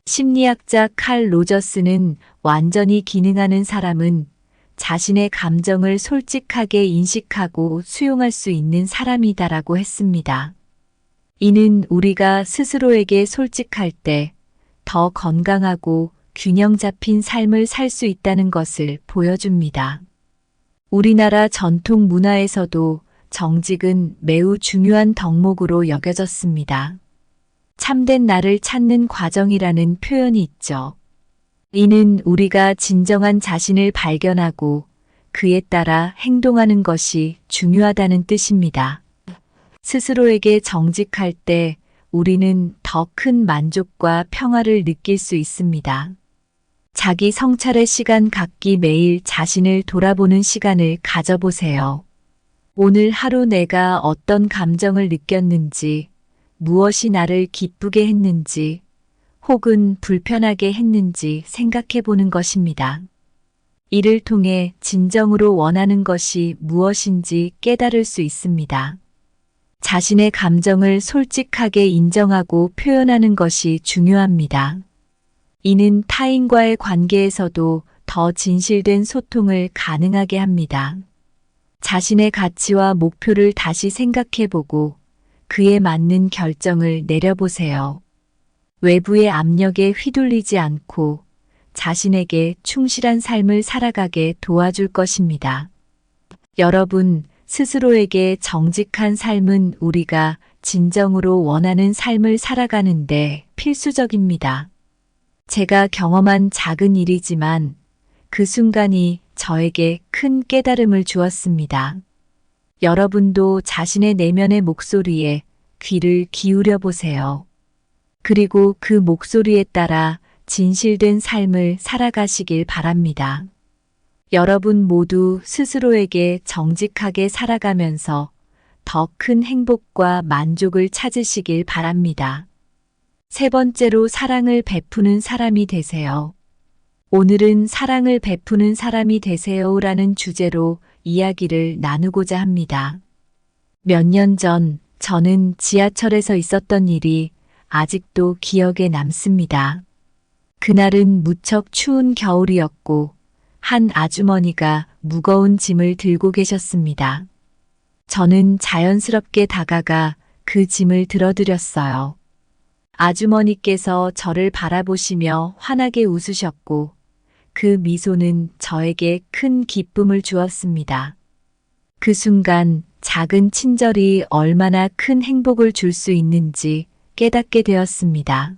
[SPEAKER 1] 심리학자 칼 로저스는 완전히 기능하는 사람은 자신의 감정을 솔직하게 인식하고 수용할 수 있는 사람이다라고 했습니다. 이는 우리가 스스로에게 솔직할 때 더 건강하고 균형 잡힌 삶을 살 수 있다는 것을 보여줍니다. 우리나라 전통 문화에서도 정직은 매우 중요한 덕목으로 여겨졌습니다. 참된 나를 찾는 과정이라는 표현이 있죠. 이는 우리가 진정한 자신을 발견하고 그에 따라 행동하는 것이 중요하다는 뜻입니다. 스스로에게 정직할 때 우리는 더 큰 만족과 평화를 느낄 수 있습니다. 자기 성찰의 시간 갖기 매일 자신을 돌아보는 시간을 가져보세요. 오늘 하루 내가 어떤 감정을 느꼈는지, 무엇이 나를 기쁘게 했는지, 혹은 불편하게 했는지 생각해 보는 것입니다. 이를 통해 진정으로 원하는 것이 무엇인지 깨달을 수 있습니다. 자신의 감정을 솔직하게 인정하고 표현하는 것이 중요합니다. 이는 타인과의 관계에서도 더 진실된 소통을 가능하게 합니다. 자신의 가치와 목표를 다시 생각해보고 그에 맞는 결정을 내려보세요. 외부의 압력에 휘둘리지 않고 자신에게 충실한 삶을 살아가게 도와줄 것입니다. 여러분, 스스로에게 정직한 삶은 우리가 진정으로 원하는 삶을 살아가는데 필수적입니다. 제가 경험한 작은 일이지만 그 순간이 저에게 큰 깨달음을 주었습니다. 여러분도 자신의 내면의 목소리에 귀를 기울여 보세요. 그리고 그 목소리에 따라 진실된 삶을 살아가시길 바랍니다. 여러분 모두 스스로에게 정직하게 살아가면서 더 큰 행복과 만족을 찾으시길 바랍니다. 세 번째로 사랑을 베푸는 사람이 되세요. 오늘은 사랑을 베푸는 사람이 되세요라는 주제로 이야기를 나누고자 합니다. 몇 년 전 저는 지하철에서 있었던 일이 아직도 기억에 남습니다. 그날은 무척 추운 겨울이었고 한 아주머니가 무거운 짐을 들고 계셨습니다. 저는 자연스럽게 다가가 그 짐을 들어드렸어요. 아주머니께서 저를 바라보시며 환하게 웃으셨고 그 미소는 저에게 큰 기쁨을 주었습니다. 그 순간 작은 친절이 얼마나 큰 행복을 줄 수 있는지 깨닫게 되었습니다.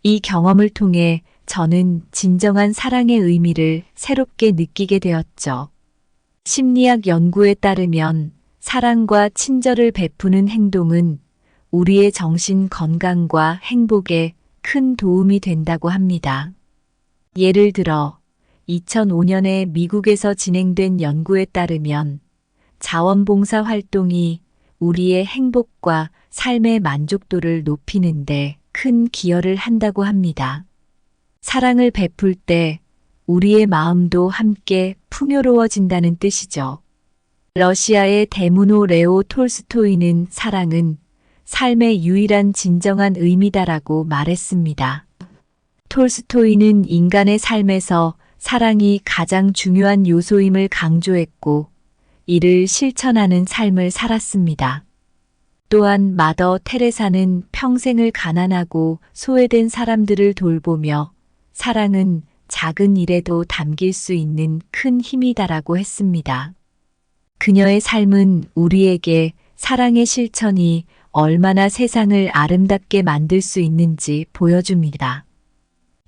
[SPEAKER 1] 이 경험을 통해 저는 진정한 사랑의 의미를 새롭게 느끼게 되었죠. 심리학 연구에 따르면 사랑과 친절을 베푸는 행동은 우리의 정신 건강과 행복에 큰 도움이 된다고 합니다. 예를 들어 2005년에 미국에서 진행된 연구에 따르면 자원봉사 활동이 우리의 행복과 삶의 만족도를 높이는데 큰 기여를 한다고 합니다. 사랑을 베풀 때 우리의 마음도 함께 풍요로워진다는 뜻이죠. 러시아의 대문호 레오 톨스토이는 사랑은 삶의 유일한 진정한 의미다라고 말했습니다. 톨스토이는 인간의 삶에서 사랑이 가장 중요한 요소임을 강조했고, 이를 실천하는 삶을 살았습니다. 또한 마더 테레사는 평생을 가난하고 소외된 사람들을 돌보며 사랑은 작은 일에도 담길 수 있는 큰 힘이다라고 했습니다. 그녀의 삶은 우리에게 사랑의 실천이 얼마나 세상을 아름답게 만들 수 있는지 보여줍니다.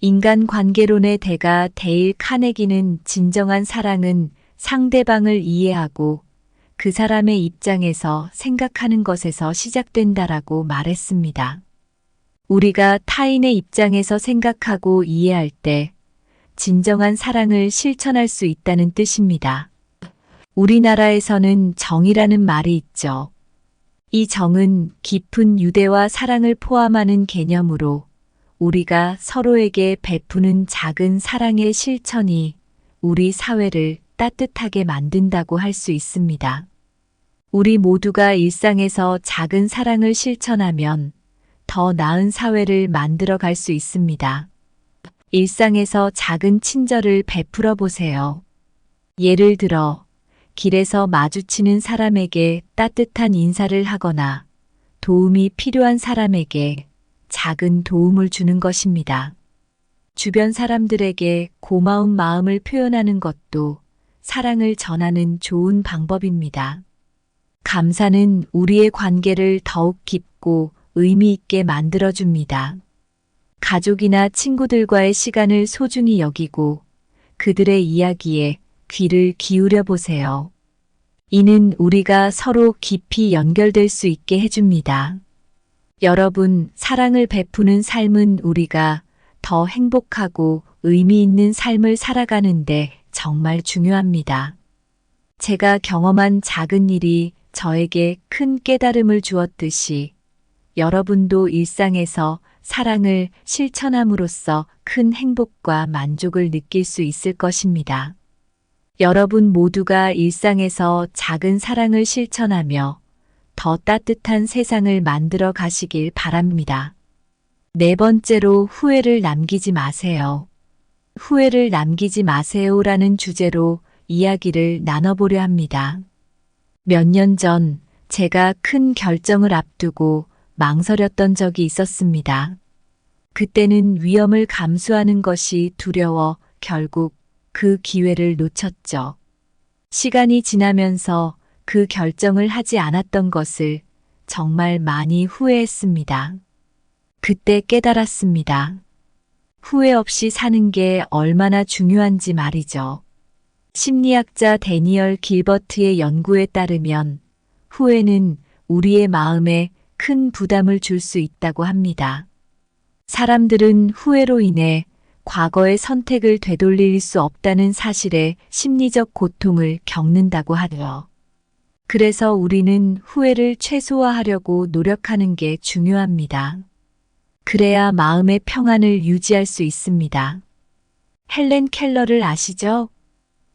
[SPEAKER 1] 인간관계론의 대가 데일 카네기는 진정한 사랑은 상대방을 이해하고 그 사람의 입장에서 생각하는 것에서 시작된다라고 말했습니다. 우리가 타인의 입장에서 생각하고 이해할 때 진정한 사랑을 실천할 수 있다는 뜻입니다. 우리나라에서는 정이라는 말이 있죠. 이 정은 깊은 유대와 사랑을 포함하는 개념으로 우리가 서로에게 베푸는 작은 사랑의 실천이 우리 사회를 따뜻하게 만든다고 할 수 있습니다. 우리 모두가 일상에서 작은 사랑을 실천하면 더 나은 사회를 만들어 갈 수 있습니다. 일상에서 작은 친절을 베풀어 보세요. 예를 들어, 길에서 마주치는 사람에게 따뜻한 인사를 하거나 도움이 필요한 사람에게 작은 도움을 주는 것입니다. 주변 사람들에게 고마운 마음을 표현하는 것도 사랑을 전하는 좋은 방법입니다. 감사는 우리의 관계를 더욱 깊고 의미 있게 만들어줍니다. 가족이나 친구들과의 시간을 소중히 여기고 그들의 이야기에 귀를 기울여 보세요. 이는 우리가 서로 깊이 연결될 수 있게 해줍니다. 여러분, 사랑을 베푸는 삶은 우리가 더 행복하고 의미 있는 삶을 살아가는데 정말 중요합니다. 제가 경험한 작은 일이 저에게 큰 깨달음을 주었듯이 여러분도 일상에서 사랑을 실천함으로써 큰 행복과 만족을 느낄 수 있을 것입니다. 여러분 모두가 일상에서 작은 사랑을 실천하며 더 따뜻한 세상을 만들어 가시길 바랍니다. 네 번째로 후회를 남기지 마세요. 후회를 남기지 마세요라는 주제로 이야기를 나눠보려 합니다. 몇 년 전 제가 큰 결정을 앞두고 망설였던 적이 있었습니다. 그때는 위험을 감수하는 것이 두려워 결국 그 기회를 놓쳤죠. 시간이 지나면서 그 결정을 하지 않았던 것을 정말 많이 후회했습니다. 그때 깨달았습니다. 후회 없이 사는 게 얼마나 중요한지 말이죠. 심리학자 데니얼 길버트의 연구에 따르면 후회는 우리의 마음에 큰 부담을 줄 수 있다고 합니다. 사람들은 후회로 인해 과거의 선택을 되돌릴 수 없다는 사실에 심리적 고통을 겪는다고 하죠. 그래서 우리는 후회를 최소화하려고 노력하는 게 중요합니다. 그래야 마음의 평안을 유지할 수 있습니다. 헬렌 켈러를 아시죠?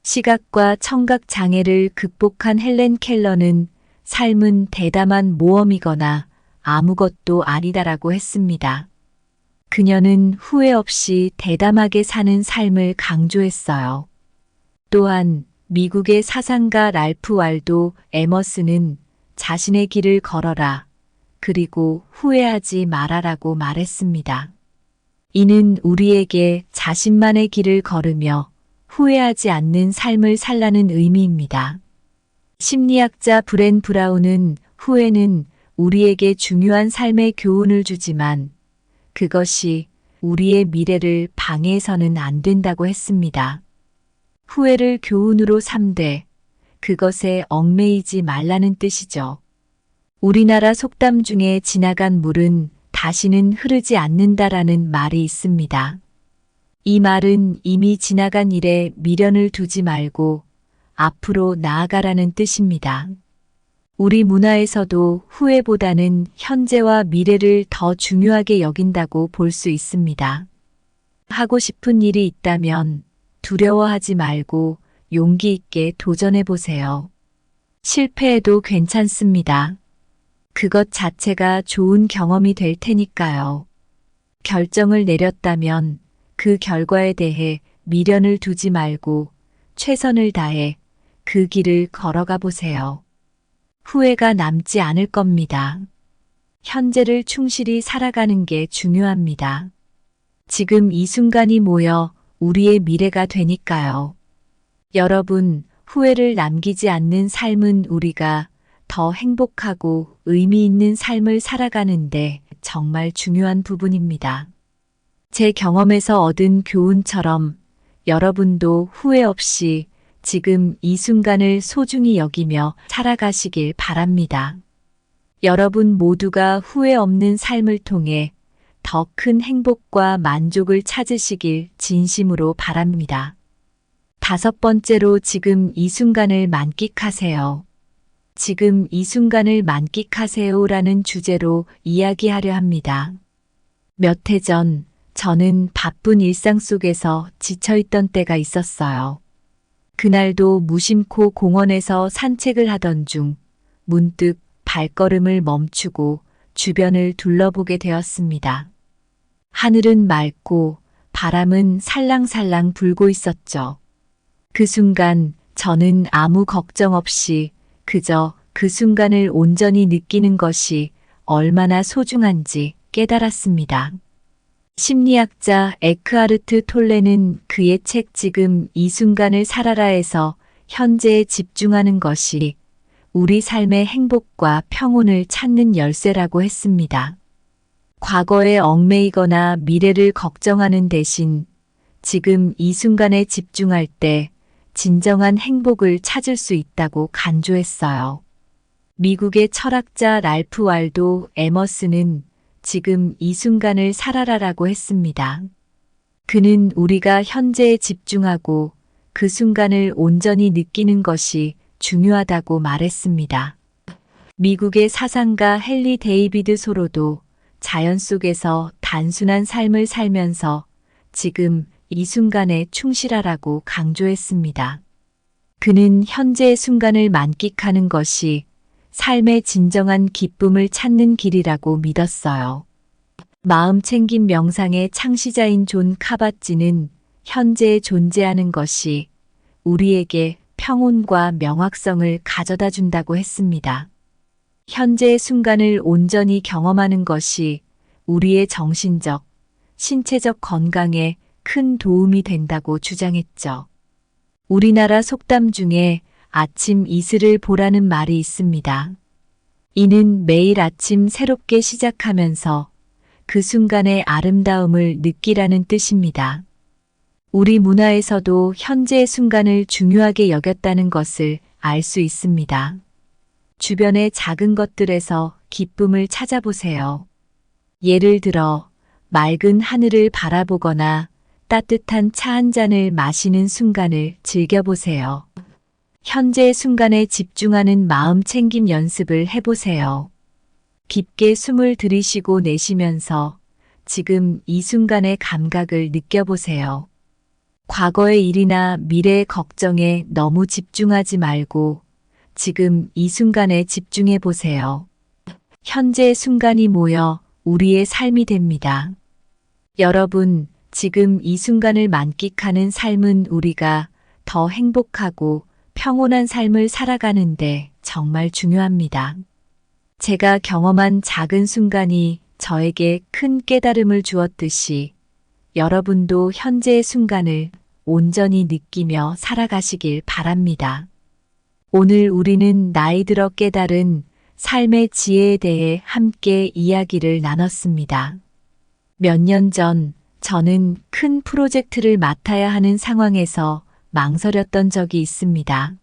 [SPEAKER 1] 시각과 청각 장애를 극복한 헬렌 켈러는 삶은 대담한 모험이거나 아무것도 아니다라고 했습니다. 그녀는 후회 없이 대담하게 사는 삶을 강조했어요. 또한 미국의 사상가 랄프 왈도 에머슨은 자신의 길을 걸어라, 그리고 후회하지 말아라고 말했습니다. 이는 우리에게 자신만의 길을 걸으며 후회하지 않는 삶을 살라는 의미입니다. 심리학자 브렌 브라운은 후회는 우리에게 중요한 삶의 교훈을 주지만 그것이 우리의 미래를 방해해서는 안 된다고 했습니다. 후회를 교훈으로 삼되 그것에 얽매이지 말라는 뜻이죠. 우리나라 속담 중에 지나간 물은 다시는 흐르지 않는다라는 말이 있습니다. 이 말은 이미 지나간 일에 미련을 두지 말고 앞으로 나아가라는 뜻입니다. 우리 문화에서도 후회보다는 현재와 미래를 더 중요하게 여긴다고 볼 수 있습니다. 하고 싶은 일이 있다면 두려워하지 말고 용기 있게 도전해 보세요. 실패해도 괜찮습니다. 그것 자체가 좋은 경험이 될 테니까요. 결정을 내렸다면 그 결과에 대해 미련을 두지 말고 최선을 다해 그 길을 걸어가 보세요. 후회가 남지 않을 겁니다. 현재를 충실히 살아가는 게 중요합니다. 지금 이 순간이 모여 우리의 미래가 되니까요. 여러분, 후회를 남기지 않는 삶은 우리가 더 행복하고 의미 있는 삶을 살아가는데 정말 중요한 부분입니다. 제 경험에서 얻은 교훈처럼 여러분도 후회 없이 지금 이 순간을 소중히 여기며 살아가시길 바랍니다. 여러분 모두가 후회 없는 삶을 통해 더 큰 행복과 만족을 찾으시길 진심으로 바랍니다. 5번째로 지금 이 순간을 만끽하세요. 지금 이 순간을 만끽하세요라는 주제로 이야기하려 합니다. 몇 해 전 저는 바쁜 일상 속에서 지쳐있던 때가 있었어요. 그날도 무심코 공원에서 산책을 하던 중 문득 발걸음을 멈추고 주변을 둘러보게 되었습니다. 하늘은 맑고 바람은 살랑살랑 불고 있었죠. 그 순간 저는 아무 걱정 없이 그저 그 순간을 온전히 느끼는 것이 얼마나 소중한지 깨달았습니다. 심리학자 에크하르트 톨레는 그의 책 지금 이 순간을 살아라에서 현재에 집중하는 것이 우리 삶의 행복과 평온을 찾는 열쇠라고 했습니다. 과거에 얽매이거나 미래를 걱정하는 대신 지금 이 순간에 집중할 때 진정한 행복을 찾을 수 있다고 간주했어요. 미국의 철학자 랄프 waldo 에머슨은 지금 이 순간을 살아라라고 했습니다. 그는 우리가 현재에 집중하고 그 순간을 온전히 느끼는 것이 중요하다고 말했습니다. 미국의 사상가 헨리 데이비드 소로도 자연 속에서 단순한 삶을 살면서 지금 이 순간에 충실하라고 강조했습니다. 그는 현재의 순간을 만끽하는 것이 삶의 진정한 기쁨을 찾는 길이라고 믿었어요. 마음챙김 명상의 창시자인 존 카바찌는 현재에 존재하는 것이 우리에게 평온과 명확성을 가져다 준다고 했습니다. 현재의 순간을 온전히 경험하는 것이 우리의 정신적, 신체적 건강에 큰 도움이 된다고 주장했죠. 우리나라 속담 중에 아침 이슬을 보라는 말이 있습니다. 이는 매일 아침 새롭게 시작하면서 그 순간의 아름다움을 느끼라는 뜻입니다. 우리 문화에서도 현재의 순간을 중요하게 여겼다는 것을 알 수 있습니다. 주변의 작은 것들에서 기쁨을 찾아보세요. 예를 들어 맑은 하늘을 바라보거나 따뜻한 차 한 잔을 마시는 순간을 즐겨보세요. 현재의 순간에 집중하는 마음 챙김 연습을 해보세요. 깊게 숨을 들이쉬고 내쉬면서 지금 이 순간의 감각을 느껴보세요. 과거의 일이나 미래의 걱정에 너무 집중하지 말고 지금 이 순간에 집중해 보세요. 현재의 순간이 모여 우리의 삶이 됩니다. 여러분, 지금 이 순간을 만끽하는 삶은 우리가 더 행복하고 평온한 삶을 살아가는데 정말 중요합니다. 제가 경험한 작은 순간이 저에게 큰 깨달음을 주었듯이 여러분도 현재의 순간을 온전히 느끼며 살아가시길 바랍니다. 오늘 우리는 나이 들어 깨달은 삶의 지혜에 대해 함께 이야기를 나눴습니다. 몇 년 전 저는 큰 프로젝트를 맡아야 하는 상황에서 망설였던 적이 있습니다.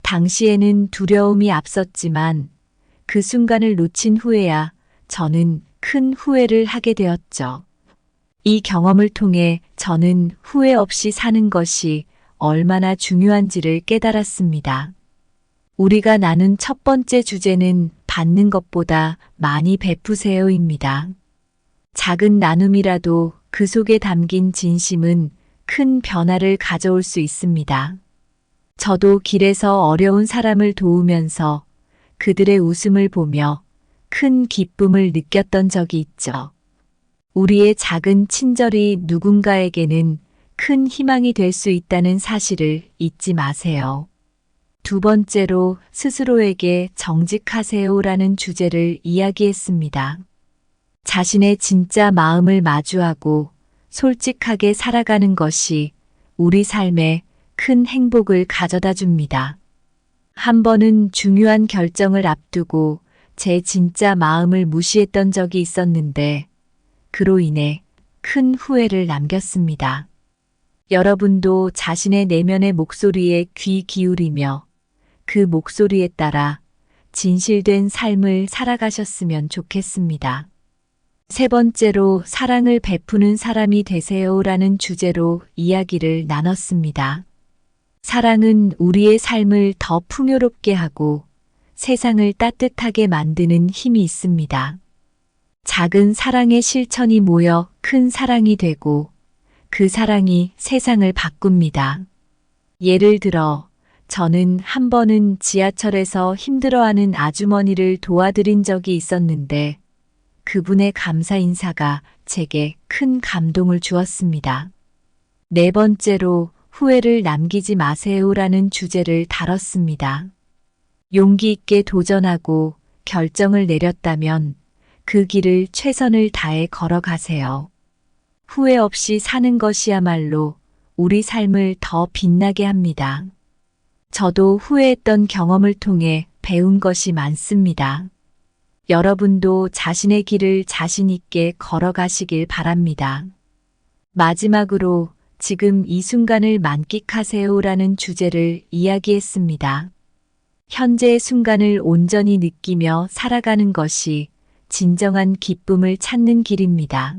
[SPEAKER 1] 당시에는 두려움이 앞섰지만 그 순간을 놓친 후에야 저는 큰 후회를 하게 되었죠. 이 경험을 통해 저는 후회 없이 사는 것이 얼마나 중요한지를 깨달았습니다. 우리가 나눈 첫 번째 주제는 받는 것보다 많이 베푸세요입니다. 작은 나눔이라도 그 속에 담긴 진심은 큰 변화를 가져올 수 있습니다. 저도 길에서 어려운 사람을 도우면서 그들의 웃음을 보며 큰 기쁨을 느꼈던 적이 있죠. 우리의 작은 친절이 누군가에게는 큰 희망이 될 수 있다는 사실을 잊지 마세요. 두 번째로 스스로에게 정직하세요라는 주제를 이야기했습니다. 자신의 진짜 마음을 마주하고 솔직하게 살아가는 것이 우리 삶에 큰 행복을 가져다 줍니다. 한 번은 중요한 결정을 앞두고 제 진짜 마음을 무시했던 적이 있었는데 그로 인해 큰 후회를 남겼습니다. 여러분도 자신의 내면의 목소리에 귀 기울이며 그 목소리에 따라 진실된 삶을 살아가셨으면 좋겠습니다. 세 번째로 사랑을 베푸는 사람이 되세요라는 주제로 이야기를 나눴습니다. 사랑은 우리의 삶을 더 풍요롭게 하고 세상을 따뜻하게 만드는 힘이 있습니다. 작은 사랑의 실천이 모여 큰 사랑이 되고 그 사랑이 세상을 바꿉니다. 예를 들어 저는 한 번은 지하철에서 힘들어하는 아주머니를 도와드린 적이 있었는데 그분의 감사 인사가 제게 큰 감동을 주었습니다. 네 번째로 후회를 남기지 마세요라는 주제를 다뤘습니다. 용기 있게 도전하고 결정을 내렸다면 그 길을 최선을 다해 걸어가세요. 후회 없이 사는 것이야말로 우리 삶을 더 빛나게 합니다. 저도 후회했던 경험을 통해 배운 것이 많습니다. 여러분도 자신의 길을 자신 있게 걸어가시길 바랍니다. 마지막으로 지금 이 순간을 만끽하세요라는 주제를 이야기했습니다. 현재의 순간을 온전히 느끼며 살아가는 것이 진정한 기쁨을 찾는 길입니다.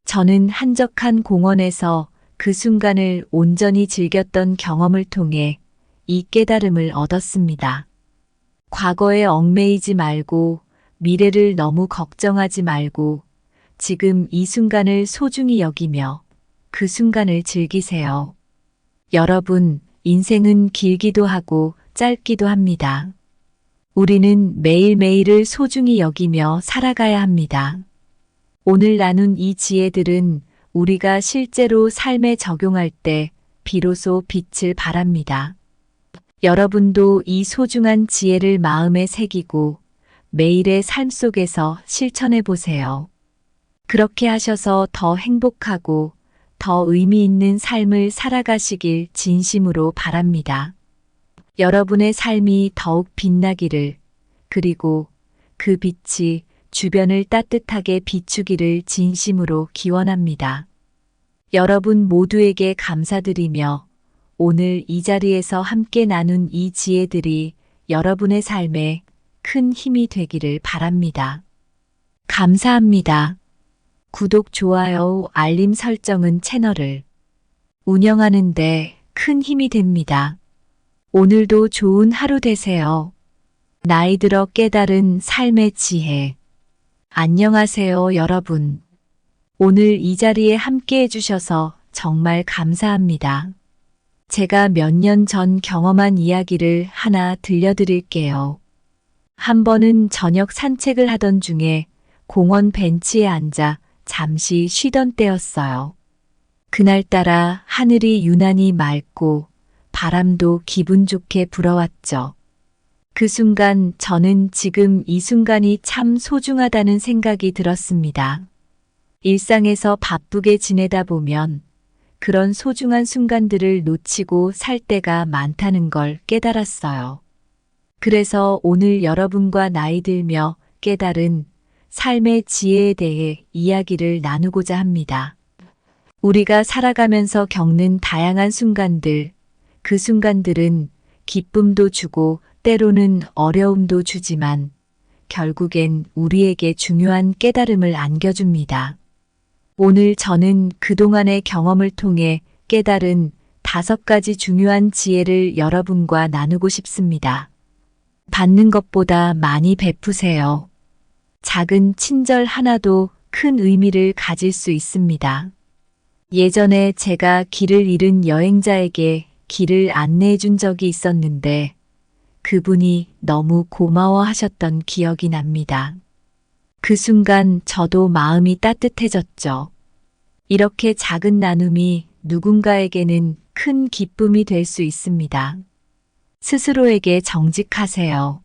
[SPEAKER 1] 저는 한적한 공원에서 그 순간을 온전히 즐겼던 경험을 통해 이 깨달음을 얻었습니다. 과거에 얽매이지 말고 미래를 너무 걱정하지 말고 지금 이 순간을 소중히 여기며 그 순간을 즐기세요. 여러분, 인생은 길기도 하고 짧기도 합니다. 우리는 매일매일을 소중히 여기며 살아가야 합니다. 오늘 나눈 이 지혜들은 우리가 실제로 삶에 적용할 때 비로소 빛을 발합니다. 여러분도 이 소중한 지혜를 마음에 새기고 매일의 삶 속에서 실천해 보세요. 그렇게 하셔서 더 행복하고 더 의미 있는 삶을 살아가시길 진심으로 바랍니다. 여러분의 삶이 더욱 빛나기를, 그리고 그 빛이 주변을 따뜻하게 비추기를 진심으로 기원합니다. 여러분 모두에게 감사드리며 오늘 이 자리에서 함께 나눈 이 지혜들이 여러분의 삶에 큰 힘이 되기를 바랍니다. 감사합니다. 구독, 좋아요, 알림 설정은 채널을 운영하는 데 큰 힘이 됩니다. 오늘도 좋은 하루 되세요. 나이 들어 깨달은 삶의 지혜. 안녕하세요, 여러분. 오늘 이 자리에 함께 해주셔서 정말 감사합니다. 제가 몇 년 전 경험한 이야기를 하나 들려드릴게요. 한 번은 저녁 산책을 하던 중에 공원 벤치에 앉아 잠시 쉬던 때였어요. 그날따라 하늘이 유난히 맑고 바람도 기분 좋게 불어왔죠. 그 순간 저는 지금 이 순간이 참 소중하다는 생각이 들었습니다. 일상에서 바쁘게 지내다 보면 그런 소중한 순간들을 놓치고 살 때가 많다는 걸 깨달았어요. 그래서 오늘 여러분과 나이 들며 깨달은 삶의 지혜에 대해 이야기를 나누고자 합니다. 우리가 살아가면서 겪는 다양한 순간들, 그 순간들은 기쁨도 주고 때로는 어려움도 주지만 결국엔 우리에게 중요한 깨달음을 안겨줍니다. 오늘 저는 그동안의 경험을 통해 깨달은 5가지 중요한 지혜를 여러분과 나누고 싶습니다. 받는 것보다 많이 베푸세요. 작은 친절 하나도 큰 의미를 가질 수 있습니다. 예전에 제가 길을 잃은 여행자에게 길을 안내해 준 적이 있었는데 그분이 너무 고마워하셨던 기억이 납니다. 그 순간 저도 마음이 따뜻해졌죠. 이렇게 작은 나눔이 누군가에게는 큰 기쁨이 될 수 있습니다. 스스로에게 정직하세요.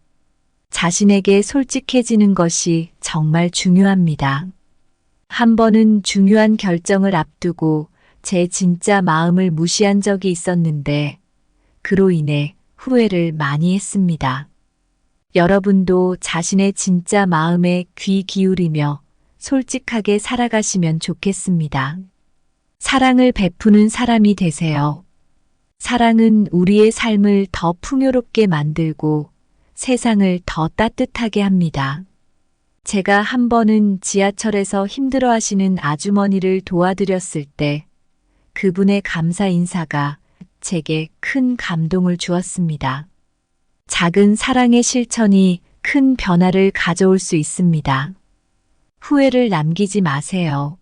[SPEAKER 1] 자신에게 솔직해지는 것이 정말 중요합니다. 한 번은 중요한 결정을 앞두고 제 진짜 마음을 무시한 적이 있었는데 그로 인해 후회를 많이 했습니다. 여러분도 자신의 진짜 마음에 귀 기울이며 솔직하게 살아가시면 좋겠습니다. 사랑을 베푸는 사람이 되세요. 사랑은 우리의 삶을 더 풍요롭게 만들고 세상을 더 따뜻하게 합니다. 제가 한 번은 지하철에서 힘들어하시는 아주머니를 도와드렸을 때 그분의 감사 인사가 제게 큰 감동을 주었습니다. 작은 사랑의 실천이 큰 변화를 가져올 수 있습니다. 후회를 남기지 마세요.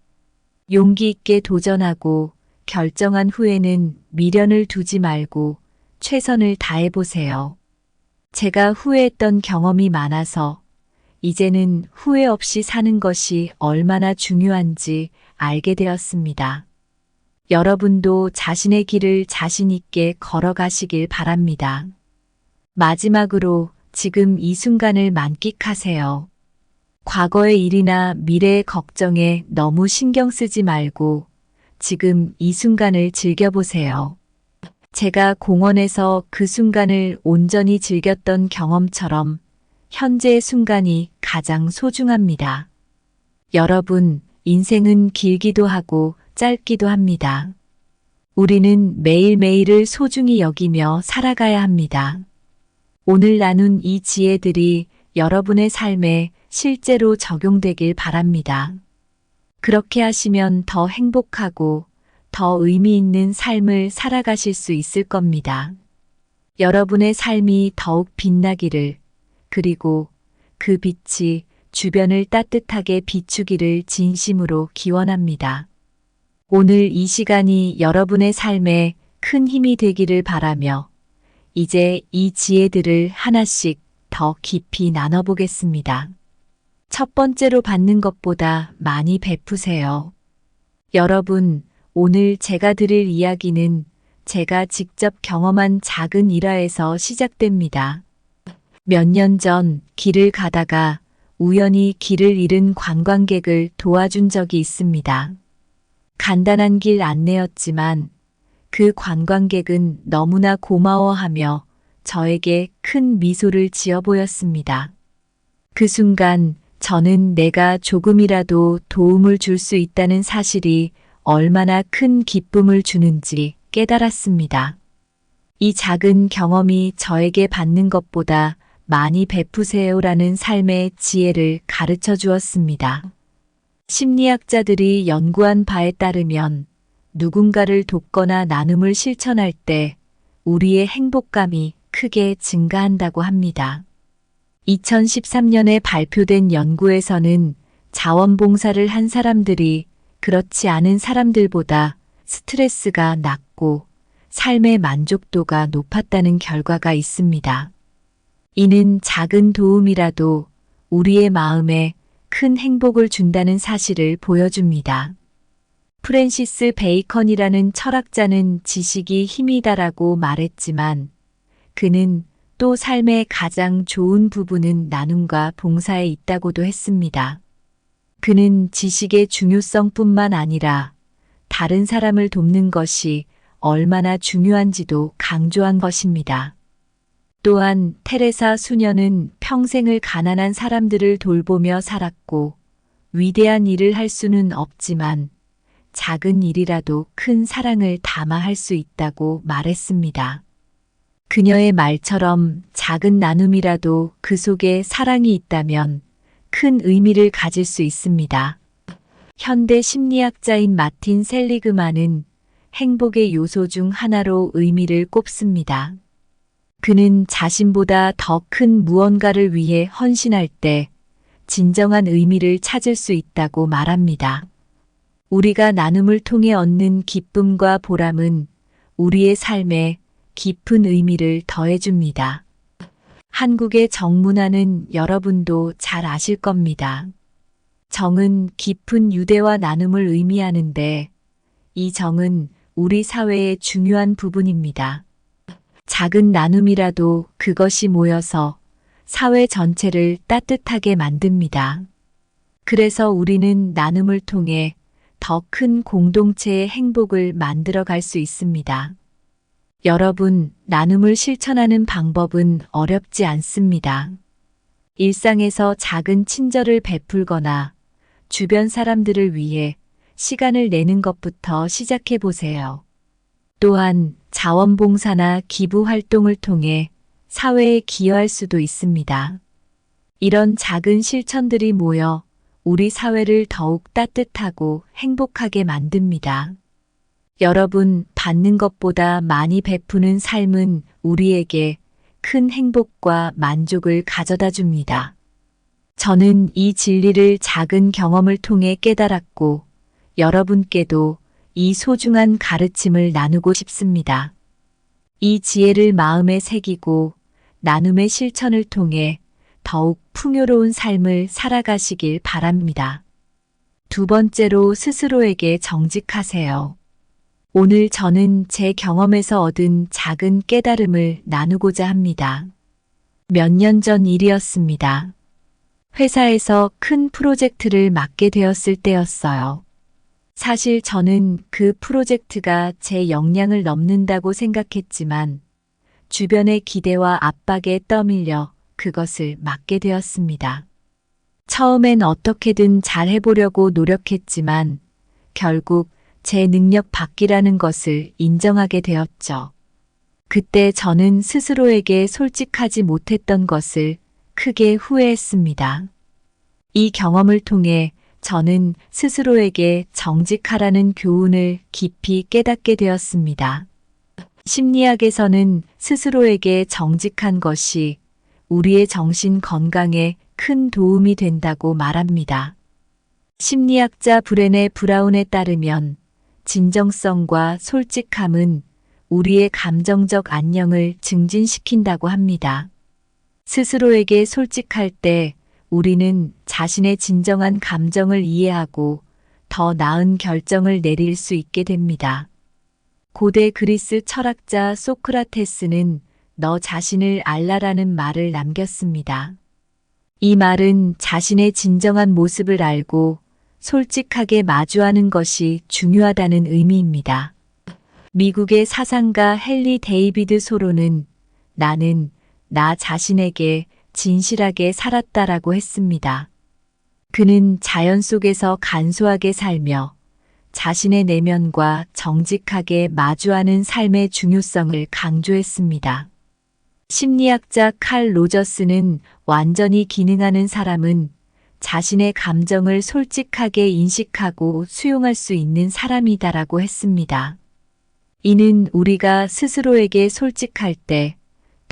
[SPEAKER 1] 용기 있게 도전하고 결정한 후에는 미련을 두지 말고 최선을 다해보세요. 제가 후회했던 경험이 많아서 이제는 후회 없이 사는 것이 얼마나 중요한지 알게 되었습니다. 여러분도 자신의 길을 자신 있게 걸어가시길 바랍니다. 마지막으로 지금 이 순간을 만끽하세요. 과거의 일이나 미래의 걱정에 너무 신경 쓰지 말고 지금 이 순간을 즐겨보세요. 제가 공원에서 그 순간을 온전히 즐겼던 경험처럼 현재의 순간이 가장 소중합니다. 여러분, 인생은 길기도 하고 짧기도 합니다. 우리는 매일매일을 소중히 여기며 살아가야 합니다. 오늘 나눈 이 지혜들이 여러분의 삶에 실제로 적용되길 바랍니다. 그렇게 하시면 더 행복하고 더 의미 있는 삶을 살아가실 수 있을 겁니다. 여러분의 삶이 더욱 빛나기를, 그리고 그 빛이 주변을 따뜻하게 비추기를 진심으로 기원합니다. 오늘 이 시간이 여러분의 삶에 큰 힘이 되기를 바라며 이제 이 지혜들을 하나씩 더 깊이 나눠보겠습니다. 첫 번째로 받는 것보다 많이 베푸세요. 여러분, 오늘 제가 드릴 이야기는 제가 직접 경험한 작은 일화에서 시작됩니다. 몇 년 전 길을 가다가 우연히 길을 잃은 관광객을 도와준 적이 있습니다. 간단한 길 안내였지만 그 관광객은 너무나 고마워하며 저에게 큰 미소를 지어 보였습니다. 그 순간 저는 내가 조금이라도 도움을 줄 수 있다는 사실이 얼마나 큰 기쁨을 주는지 깨달았습니다. 이 작은 경험이 저에게 받는 것보다 많이 베푸세요라는 삶의 지혜를 가르쳐 주었습니다. 심리학자들이 연구한 바에 따르면 누군가를 돕거나 나눔을 실천할 때 우리의 행복감이 크게 증가한다고 합니다. 2013년에 발표된 연구에서는 자원봉사를 한 사람들이 그렇지 않은 사람들보다 스트레스가 낮고 삶의 만족도가 높았다는 결과가 있습니다. 이는 작은 도움이라도 우리의 마음에 큰 행복을 준다는 사실을 보여줍니다. 프랜시스 베이컨이라는 철학자는 지식이 힘이다라고 말했지만 그는 또 삶의 가장 좋은 부분은 나눔과 봉사에 있다고도 했습니다. 그는 지식의 중요성뿐만 아니라 다른 사람을 돕는 것이 얼마나 중요한지도 강조한 것입니다. 또한 테레사 수녀는 평생을 가난한 사람들을 돌보며 살았고 위대한 일을 할 수는 없지만 작은 일이라도 큰 사랑을 담아 할 수 있다고 말했습니다. 그녀의 말처럼 작은 나눔이라도 그 속에 사랑이 있다면 큰 의미를 가질 수 있습니다. 현대 심리학자인 마틴 셀리그만은 행복의 요소 중 하나로 의미를 꼽습니다. 그는 자신보다 더 큰 무언가를 위해 헌신할 때 진정한 의미를 찾을 수 있다고 말합니다. 우리가 나눔을 통해 얻는 기쁨과 보람은 우리의 삶에 깊은 의미를 더해줍니다. 한국의 정문화는 여러분도 잘 아실 겁니다. 정은 깊은 유대와 나눔을 의미하는데 이 정은 우리 사회의 중요한 부분입니다. 작은 나눔이라도 그것이 모여서 사회 전체를 따뜻하게 만듭니다. 그래서 우리는 나눔을 통해 더 큰 공동체의 행복을 만들어 갈 수 있습니다. 여러분, 나눔을 실천하는 방법은 어렵지 않습니다. 일상에서 작은 친절을 베풀거나 주변 사람들을 위해 시간을 내는 것부터 시작해 보세요. 또한 자원봉사나 기부 활동을 통해 사회에 기여할 수도 있습니다. 이런 작은 실천들이 모여 우리 사회를 더욱 따뜻하고 행복하게 만듭니다. 여러분, 받는 것보다 많이 베푸는 삶은 우리에게 큰 행복과 만족을 가져다 줍니다. 저는 이 진리를 작은 경험을 통해 깨달았고, 여러분께도 이 소중한 가르침을 나누고 싶습니다. 이 지혜를 마음에 새기고 나눔의 실천을 통해 더욱 풍요로운 삶을 살아가시길 바랍니다. 두 번째로 스스로에게 정직하세요. 오늘 저는 제 경험에서 얻은 작은 깨달음을 나누고자 합니다. 몇 년 전 일이었습니다. 회사에서 큰 프로젝트를 맡게 되었을 때였어요. 사실 저는 그 프로젝트가 제 역량을 넘는다고 생각했지만 주변의 기대와 압박에 떠밀려 그것을 맡게 되었습니다. 처음엔 어떻게든 잘 해보려고 노력했지만 결국 제 능력 밖이라는 것을 인정하게 되었죠. 그때 저는 스스로에게 솔직하지 못했던 것을 크게 후회했습니다. 이 경험을 통해 저는 스스로에게 정직하라는 교훈을 깊이 깨닫게 되었습니다. 심리학에서는 스스로에게 정직한 것이 우리의 정신 건강에 큰 도움이 된다고 말합니다. 심리학자 브레네 브라운에 따르면 진정성과 솔직함은 우리의 감정적 안녕을 증진시킨다고 합니다. 스스로에게 솔직할 때 우리는 자신의 진정한 감정을 이해하고 더 나은 결정을 내릴 수 있게 됩니다. 고대 그리스 철학자 소크라테스는 너 자신을 알라라는 말을 남겼습니다. 이 말은 자신의 진정한 모습을 알고 솔직하게 마주하는 것이 중요하다는 의미입니다. 미국의 사상가 헨리 데이비드 소로는 나는 나 자신에게 진실하게 살았다라고 했습니다. 그는 자연 속에서 간소하게 살며 자신의 내면과 정직하게 마주하는 삶의 중요성을 강조했습니다. 심리학자 칼 로저스는 완전히 기능하는 사람은 자신의 감정을 솔직하게 인식하고 수용할 수 있는 사람이다라고 했습니다. 이는 우리가 스스로에게 솔직할 때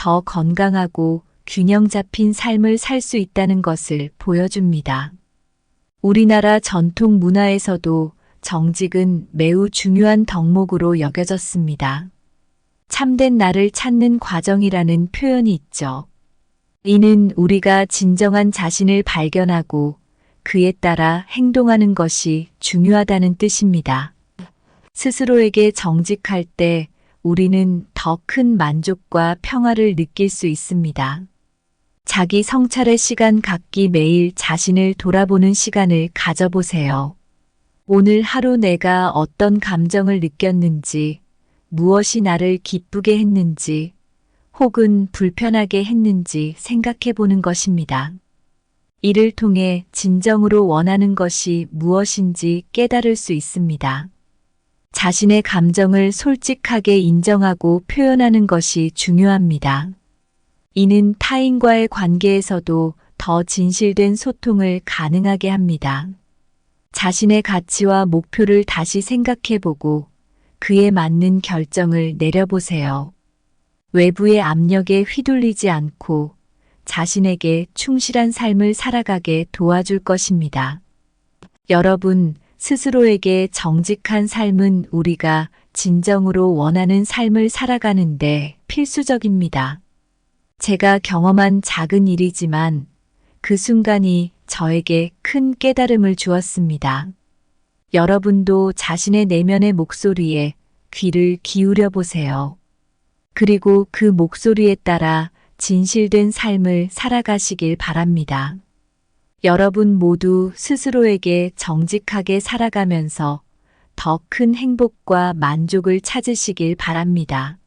[SPEAKER 1] 더 건강하고 균형 잡힌 삶을 살 수 있다는 것을 보여줍니다. 우리나라 전통 문화에서도 정직은 매우 중요한 덕목으로 여겨졌습니다. 참된 나를 찾는 과정이라는 표현이 있죠. 이는 우리가 진정한 자신을 발견하고 그에 따라 행동하는 것이 중요하다는 뜻입니다. 스스로에게 정직할 때 우리는 더 큰 만족과 평화를 느낄 수 있습니다. 자기 성찰의 시간 갖기 매일 자신을 돌아보는 시간을 가져보세요. 오늘 하루 내가 어떤 감정을 느꼈는지, 무엇이 나를 기쁘게 했는지, 혹은 불편하게 했는지 생각해 보는 것입니다. 이를 통해 진정으로 원하는 것이 무엇인지 깨달을 수 있습니다. 자신의 감정을 솔직하게 인정하고 표현하는 것이 중요합니다. 이는 타인과의 관계에서도 더 진실된 소통을 가능하게 합니다. 자신의 가치와 목표를 다시 생각해보고 그에 맞는 결정을 내려보세요. 외부의 압력에 휘둘리지 않고 자신에게 충실한 삶을 살아가게 도와줄 것입니다. 여러분, 스스로에게 정직한 삶은 우리가 진정으로 원하는 삶을 살아가는데 필수적입니다. 제가 경험한 작은 일이지만 그 순간이 저에게 큰 깨달음을 주었습니다. 여러분도 자신의 내면의 목소리에 귀를 기울여 보세요. 그리고 그 목소리에 따라 진실된 삶을 살아가시길 바랍니다. 여러분 모두 스스로에게 정직하게 살아가면서 더 큰 행복과 만족을 찾으시길 바랍니다.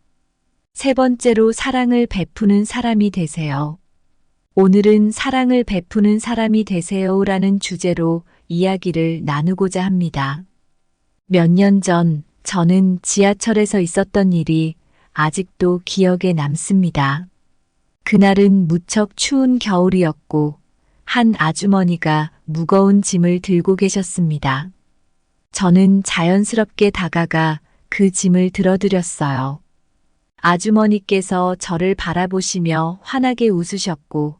[SPEAKER 1] 세 번째로 사랑을 베푸는 사람이 되세요. 오늘은 사랑을 베푸는 사람이 되세요라는 주제로 이야기를 나누고자 합니다. 몇 년 전 저는 지하철에서 있었던 일이 아직도 기억에 남습니다. 그날은 무척 추운 겨울이었고 한 아주머니가 무거운 짐을 들고 계셨습니다. 저는 자연스럽게 다가가 그 짐을 들어드렸어요. 아주머니께서 저를 바라보시며 환하게 웃으셨고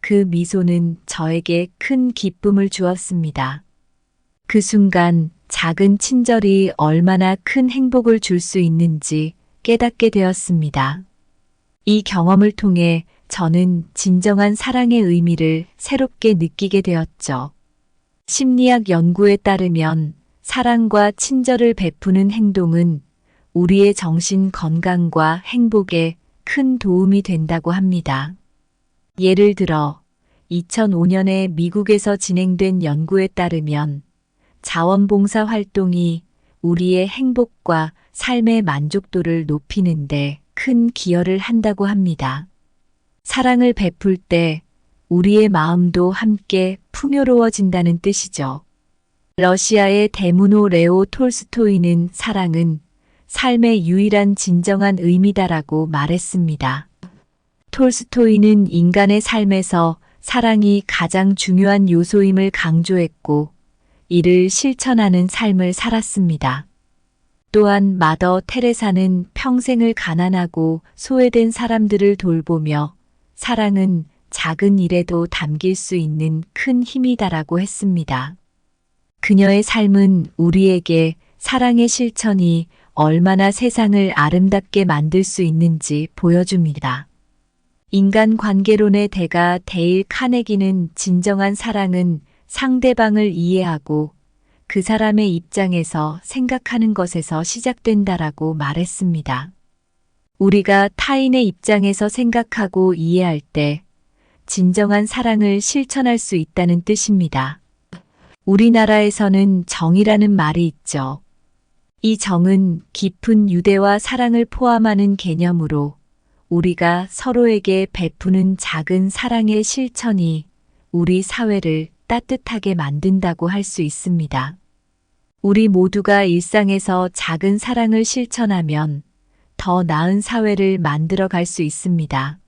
[SPEAKER 1] 그 미소는 저에게 큰 기쁨을 주었습니다. 그 순간 작은 친절이 얼마나 큰 행복을 줄 수 있는지 깨닫게 되었습니다. 이 경험을 통해 저는 진정한 사랑의 의미를 새롭게 느끼게 되었죠. 심리학 연구에 따르면 사랑과 친절을 베푸는 행동은 우리의 정신 건강과 행복에 큰 도움이 된다고 합니다. 예를 들어 2005년에 미국에서 진행된 연구에 따르면 자원봉사 활동이 우리의 행복과 삶의 만족도를 높이는데 큰 기여를 한다고 합니다. 사랑을 베풀 때 우리의 마음도 함께 풍요로워진다는 뜻이죠. 러시아의 대문호 레오 톨스토이는 사랑은 삶의 유일한 진정한 의미다라고 말했습니다. 톨스토이는 인간의 삶에서 사랑이 가장 중요한 요소임을 강조했고 이를 실천하는 삶을 살았습니다. 또한 마더 테레사는 평생을 가난하고 소외된 사람들을 돌보며 사랑은 작은 일에도 담길 수 있는 큰 힘이다라고 했습니다. 그녀의 삶은 우리에게 사랑의 실천이 얼마나 세상을 아름답게 만들 수 있는지 보여줍니다. 인간관계론의 대가 데일 카네기는 진정한 사랑은 상대방을 이해하고 그 사람의 입장에서 생각하는 것에서 시작된다라고 말했습니다. 우리가 타인의 입장에서 생각하고 이해할 때 진정한 사랑을 실천할 수 있다는 뜻입니다. 우리나라에서는 정이라는 말이 있죠. 이 정은 깊은 유대와 사랑을 포함하는 개념으로 우리가 서로에게 베푸는 작은 사랑의 실천이 우리 사회를 따뜻하게 만든다고 할 수 있습니다. 우리 모두가 일상에서 작은 사랑을 실천하면 더 나은 사회를 만들어 갈 수 있습니다.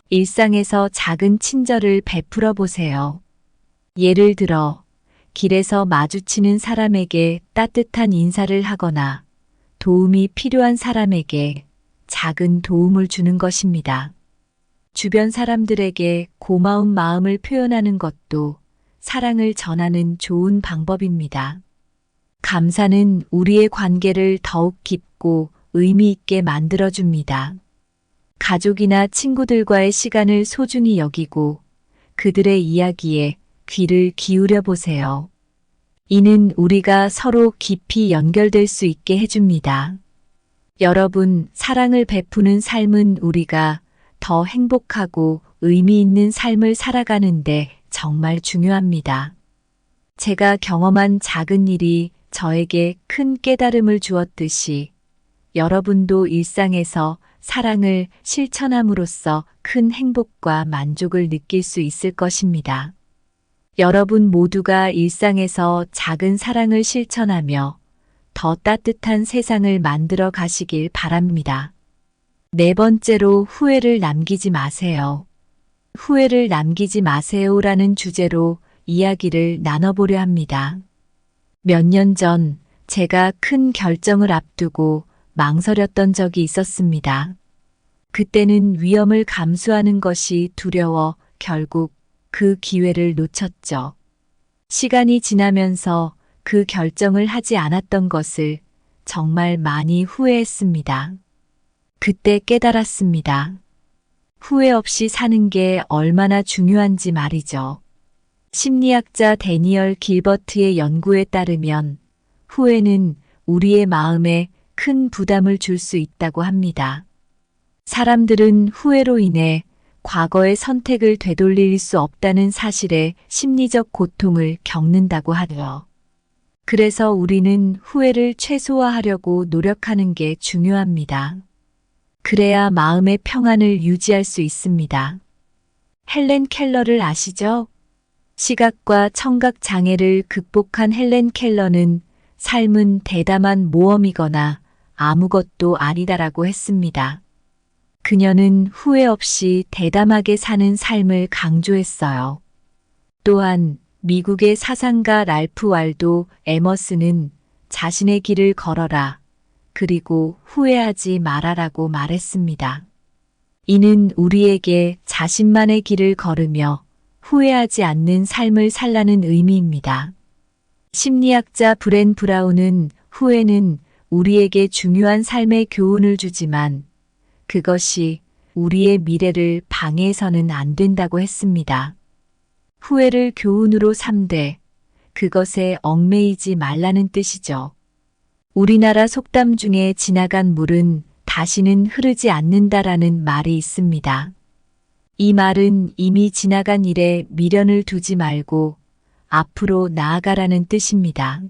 [SPEAKER 1] 일상에서 작은 친절을 베풀어 보세요. 예를 들어 길에서 마주치는 사람에게 따뜻한 인사를 하거나 도움이 필요한 사람에게 작은 도움을 주는 것입니다. 주변 사람들에게 고마운 마음을 표현하는 것도 사랑을 전하는 좋은 방법입니다. 감사는 우리의 관계를 더욱 깊고 의미 있게 만들어줍니다. 가족이나 친구들과의 시간을 소중히 여기고 그들의 이야기에 귀를 기울여 보세요. 이는 우리가 서로 깊이 연결될 수 있게 해줍니다. 여러분, 사랑을 베푸는 삶은 우리가 더 행복하고 의미 있는 삶을 살아가는데 정말 중요합니다. 제가 경험한 작은 일이 저에게 큰 깨달음을 주었듯이 여러분도 일상에서 사랑을 실천함으로써 큰 행복과 만족을 느낄 수 있을 것입니다. 여러분 모두가 일상에서 작은 사랑을 실천하며 더 따뜻한 세상을 만들어 가시길 바랍니다. 네 번째로 후회를 남기지 마세요. 후회를 남기지 마세요라는 주제로 이야기를 나눠보려 합니다. 몇 년 전 제가 큰 결정을 앞두고 망설였던 적이 있었습니다. 그때는 위험을 감수하는 것이 두려워 결국 그 기회를 놓쳤죠. 시간이 지나면서 그 결정을 하지 않았던 것을 정말 많이 후회했습니다. 그때 깨달았습니다. 후회 없이 사는 게 얼마나 중요한지 말이죠. 심리학자 데니얼 길버트의 연구에 따르면 후회는 우리의 마음에 큰 부담을 줄 수 있다고 합니다. 사람들은 후회로 인해 과거의 선택을 되돌릴 수 없다는 사실에 심리적 고통을 겪는다고 하죠. 그래서 우리는 후회를 최소화하려고 노력하는 게 중요합니다. 그래야 마음의 평안을 유지할 수 있습니다. 헬렌 켈러를 아시죠? 시각과 청각 장애를 극복한 헬렌 켈러는 삶은 대담한 모험이거나 아무것도 아니다라고 했습니다. 그녀는 후회 없이 대담하게 사는 삶을 강조했어요. 또한 미국의 사상가 랄프 왈도 에머슨은 자신의 길을 걸어라, 그리고 후회하지 말아라고 말했습니다. 이는 우리에게 자신만의 길을 걸으며 후회하지 않는 삶을 살라는 의미입니다. 심리학자 브렌 브라운은 후회는 우리에게 중요한 삶의 교훈을 주지만 그것이 우리의 미래를 방해해서는 안 된다고 했습니다. 후회를 교훈으로 삼되 그것에 얽매이지 말라는 뜻이죠. 우리나라 속담 중에 지나간 물은 다시는 흐르지 않는다라는 말이 있습니다. 이 말은 이미 지나간 일에 미련을 두지 말고 앞으로 나아가라는 뜻입니다.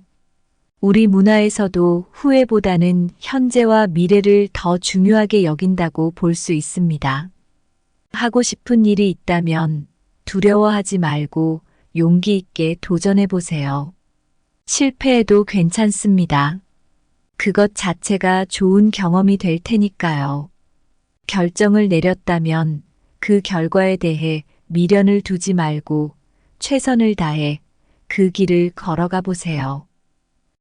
[SPEAKER 1] 우리 문화에서도 후회보다는 현재와 미래를 더 중요하게 여긴다고 볼 수 있습니다. 하고 싶은 일이 있다면 두려워하지 말고 용기 있게 도전해 보세요. 실패해도 괜찮습니다. 그것 자체가 좋은 경험이 될 테니까요. 결정을 내렸다면 그 결과에 대해 미련을 두지 말고 최선을 다해 그 길을 걸어가 보세요.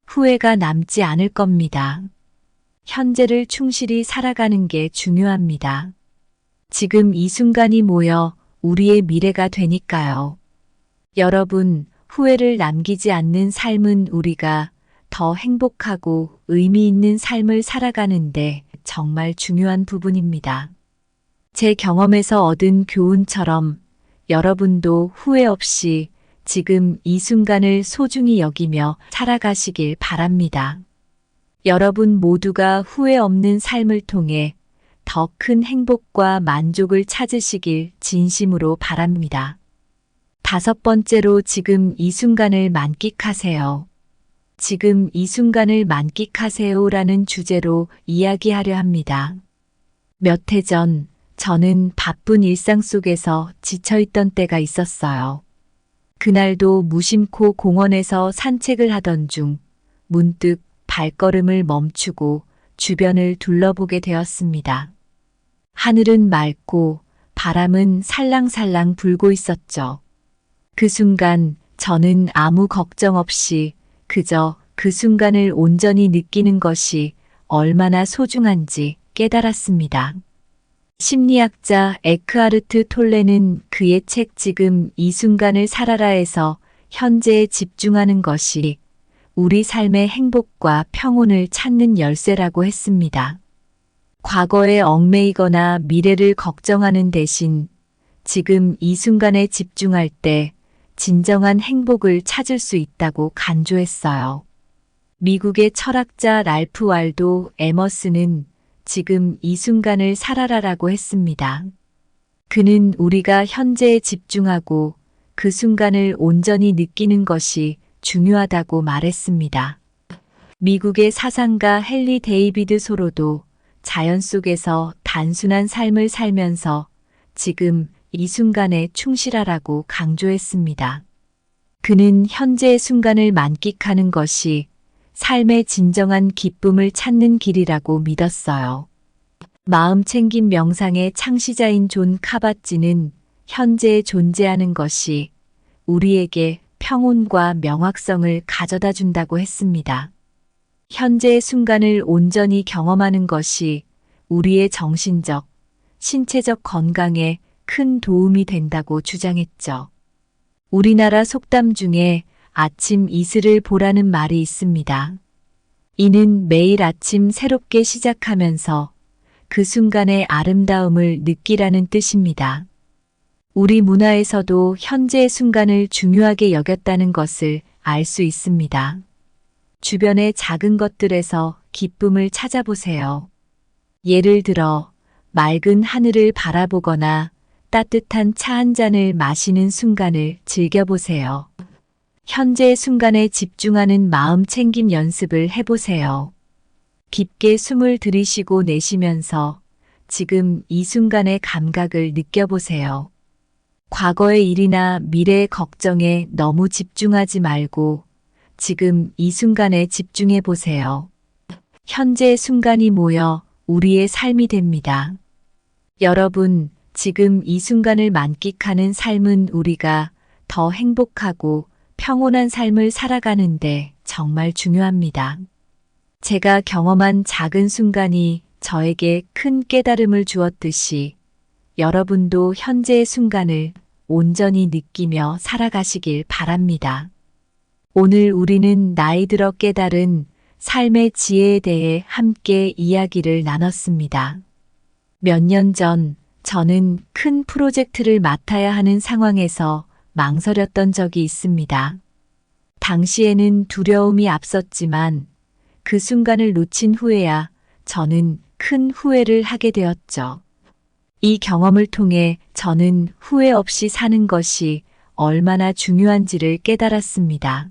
[SPEAKER 1] 후회가 남지 않을 겁니다. 현재를 충실히 살아가는 게 중요합니다. 지금 이 순간이 모여 우리의 미래가 되니까요. 여러분, 후회를 남기지 않는 삶은 우리가 더 행복하고 의미 있는 삶을 살아가는데 정말 중요한 부분입니다. 제 경험에서 얻은 교훈처럼 여러분도 후회 없이 지금 이 순간을 소중히 여기며 살아가시길 바랍니다. 여러분 모두가 후회 없는 삶을 통해 더 큰 행복과 만족을 찾으시길 진심으로 바랍니다. 5번째로 지금 이 순간을 만끽하세요. 지금 이 순간을 만끽하세요라는 주제로 이야기하려 합니다. 몇 해 전 저는 바쁜 일상 속에서 지쳐있던 때가 있었어요. 그날도 무심코 공원에서 산책을 하던 중 문득 발걸음을 멈추고 주변을 둘러보게 되었습니다. 하늘은 맑고 바람은 살랑살랑 불고 있었죠. 그 순간 저는 아무 걱정 없이 그저 그 순간을 온전히 느끼는 것이 얼마나 소중한지 깨달았습니다. 심리학자 에크하르트 톨레는 그의 책 지금 이 순간을 살아라에서 현재에 집중하는 것이 우리 삶의 행복과 평온을 찾는 열쇠라고 했습니다. 과거에 얽매이거나 미래를 걱정하는 대신 지금 이 순간에 집중할 때 진정한 행복을 찾을 수 있다고 간주했어요. 미국의 철학자 랄프 왈도 에머슨은 지금 이 순간을 살아라라고 했습니다. 그는 우리가 현재에 집중하고 그 순간을 온전히 느끼는 것이 중요하다고 말했습니다. 미국의 사상가 헨리 데이비드 소로도 자연 속에서 단순한 삶을 살면서 지금 이 순간에 충실하라고 강조했습니다. 그는 현재의 순간을 만끽하는 것이 삶의 진정한 기쁨을 찾는 길이라고 믿었어요. 마음챙김 명상의 창시자인 존 카바찌는 현재에 존재하는 것이 우리에게 평온과 명확성을 가져다 준다고 했습니다. 현재의 순간을 온전히 경험하는 것이 우리의 정신적, 신체적 건강에 큰 도움이 된다고 주장했죠. 우리나라 속담 중에 아침 이슬을 보라는 말이 있습니다. 이는 매일 아침 새롭게 시작하면서 그 순간의 아름다움을 느끼라는 뜻입니다. 우리 문화에서도 현재의 순간을 중요하게 여겼다는 것을 알 수 있습니다. 주변의 작은 것들에서 기쁨을 찾아보세요. 예를 들어 맑은 하늘을 바라보거나 따뜻한 차 한 잔을 마시는 순간을 즐겨보세요. 현재의 순간에 집중하는 마음 챙김 연습을 해보세요. 깊게 숨을 들이쉬고 내쉬면서 지금 이 순간의 감각을 느껴보세요. 과거의 일이나 미래의 걱정에 너무 집중하지 말고 지금 이 순간에 집중해 보세요. 현재의 순간이 모여 우리의 삶이 됩니다. 여러분, 지금 이 순간을 만끽하는 삶은 우리가 더 행복하고 평온한 삶을 살아가는데 정말 중요합니다. 제가 경험한 작은 순간이 저에게 큰 깨달음을 주었듯이 여러분도 현재의 순간을 온전히 느끼며 살아가시길 바랍니다. 오늘 우리는 나이 들어 깨달은 삶의 지혜에 대해 함께 이야기를 나눴습니다. 몇 년 전 저는 큰 프로젝트를 맡아야 하는 상황에서 망설였던 적이 있습니다. 당시에는 두려움이 앞섰지만 그 순간을 놓친 후에야 저는 큰 후회를 하게 되었죠. 이 경험을 통해 저는 후회 없이 사는 것이 얼마나 중요한지를 깨달았습니다.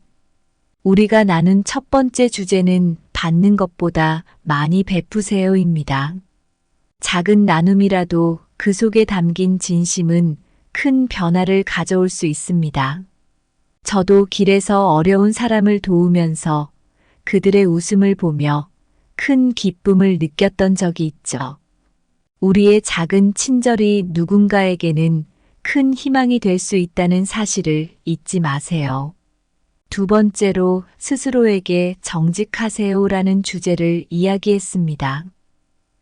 [SPEAKER 1] 우리가 나눈 첫 번째 주제는 받는 것보다 많이 베푸세요입니다. 작은 나눔이라도 그 속에 담긴 진심은 큰 변화를 가져올 수 있습니다. 저도 길에서 어려운 사람을 도우면서 그들의 웃음을 보며 큰 기쁨을 느꼈던 적이 있죠. 우리의 작은 친절이 누군가에게는 큰 희망이 될 수 있다는 사실을 잊지 마세요. 두 번째로 스스로에게 정직하세요라는 주제를 이야기했습니다.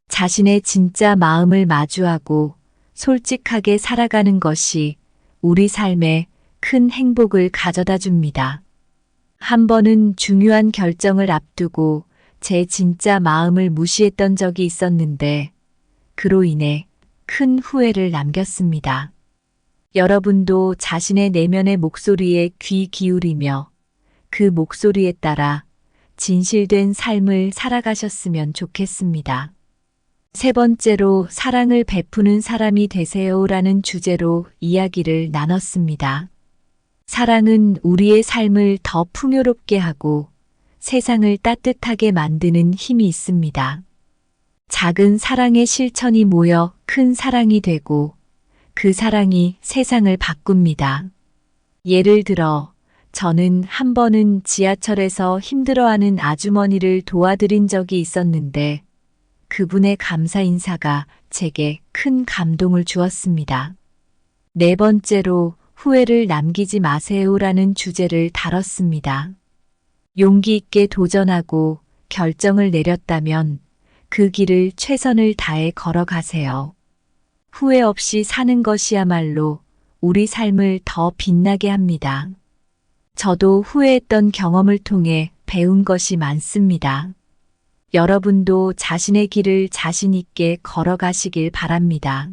[SPEAKER 1] 자신의 진짜 마음을 마주하고 솔직하게 살아가는 것이 우리 삶에 큰 행복을 가져다 줍니다. 한 번은 중요한 결정을 앞두고 제 진짜 마음을 무시했던 적이 있었는데 그로 인해 큰 후회를 남겼습니다. 여러분도 자신의 내면의 목소리에 귀 기울이며 그 목소리에 따라 진실된 삶을 살아가셨으면 좋겠습니다. 세 번째로 사랑을 베푸는 사람이 되세요라는 주제로 이야기를 나눴습니다. 사랑은 우리의 삶을 더 풍요롭게 하고 세상을 따뜻하게 만드는 힘이 있습니다. 작은 사랑의 실천이 모여 큰 사랑이 되고 그 사랑이 세상을 바꿉니다. 예를 들어 저는 한 번은 지하철에서 힘들어하는 아주머니를 도와드린 적이 있었는데 그분의 감사 인사가 제게 큰 감동을 주었습니다. 네 번째로 후회를 남기지 마세요라는 주제를 다뤘습니다. 용기 있게 도전하고 결정을 내렸다면 그 길을 최선을 다해 걸어가세요. 후회 없이 사는 것이야말로 우리 삶을 더 빛나게 합니다. 저도 후회했던 경험을 통해 배운 것이 많습니다. 여러분도 자신의 길을 자신 있게 걸어가시길 바랍니다.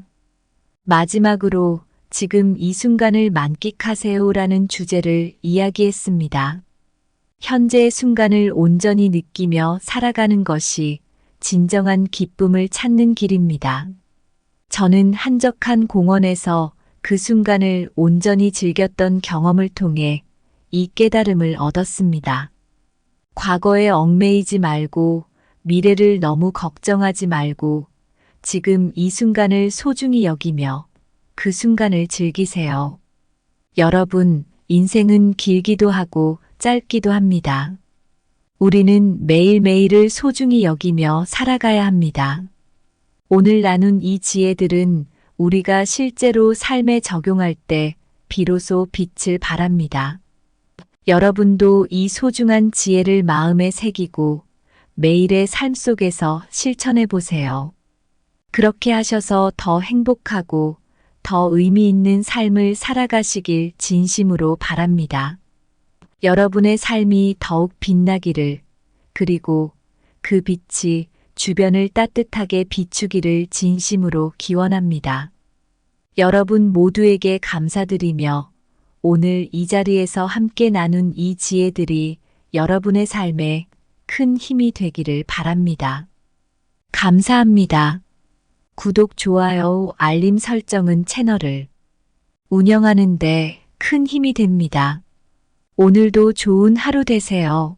[SPEAKER 1] 마지막으로 지금 이 순간을 만끽하세요라는 주제를 이야기했습니다. 현재의 순간을 온전히 느끼며 살아가는 것이 진정한 기쁨을 찾는 길입니다. 저는 한적한 공원에서 그 순간을 온전히 즐겼던 경험을 통해 이 깨달음을 얻었습니다. 과거에 얽매이지 말고 미래를 너무 걱정하지 말고 지금 이 순간을 소중히 여기며 그 순간을 즐기세요. 여러분, 인생은 길기도 하고 짧기도 합니다. 우리는 매일매일을 소중히 여기며 살아가야 합니다. 오늘 나눈 이 지혜들은 우리가 실제로 삶에 적용할 때 비로소 빛을 발합니다. 여러분도 이 소중한 지혜를 마음에 새기고 매일의 삶 속에서 실천해 보세요. 그렇게 하셔서 더 행복하고 더 의미 있는 삶을 살아가시길 진심으로 바랍니다. 여러분의 삶이 더욱 빛나기를, 그리고 그 빛이 주변을 따뜻하게 비추기를 진심으로 기원합니다. 여러분 모두에게 감사드리며 오늘 이 자리에서 함께 나눈 이 지혜들이 여러분의 삶에 큰 힘이 되기를 바랍니다. 감사합니다. 구독, 좋아요, 알림 설정은 채널을 운영하는 데 큰 힘이 됩니다. 오늘도 좋은 하루 되세요.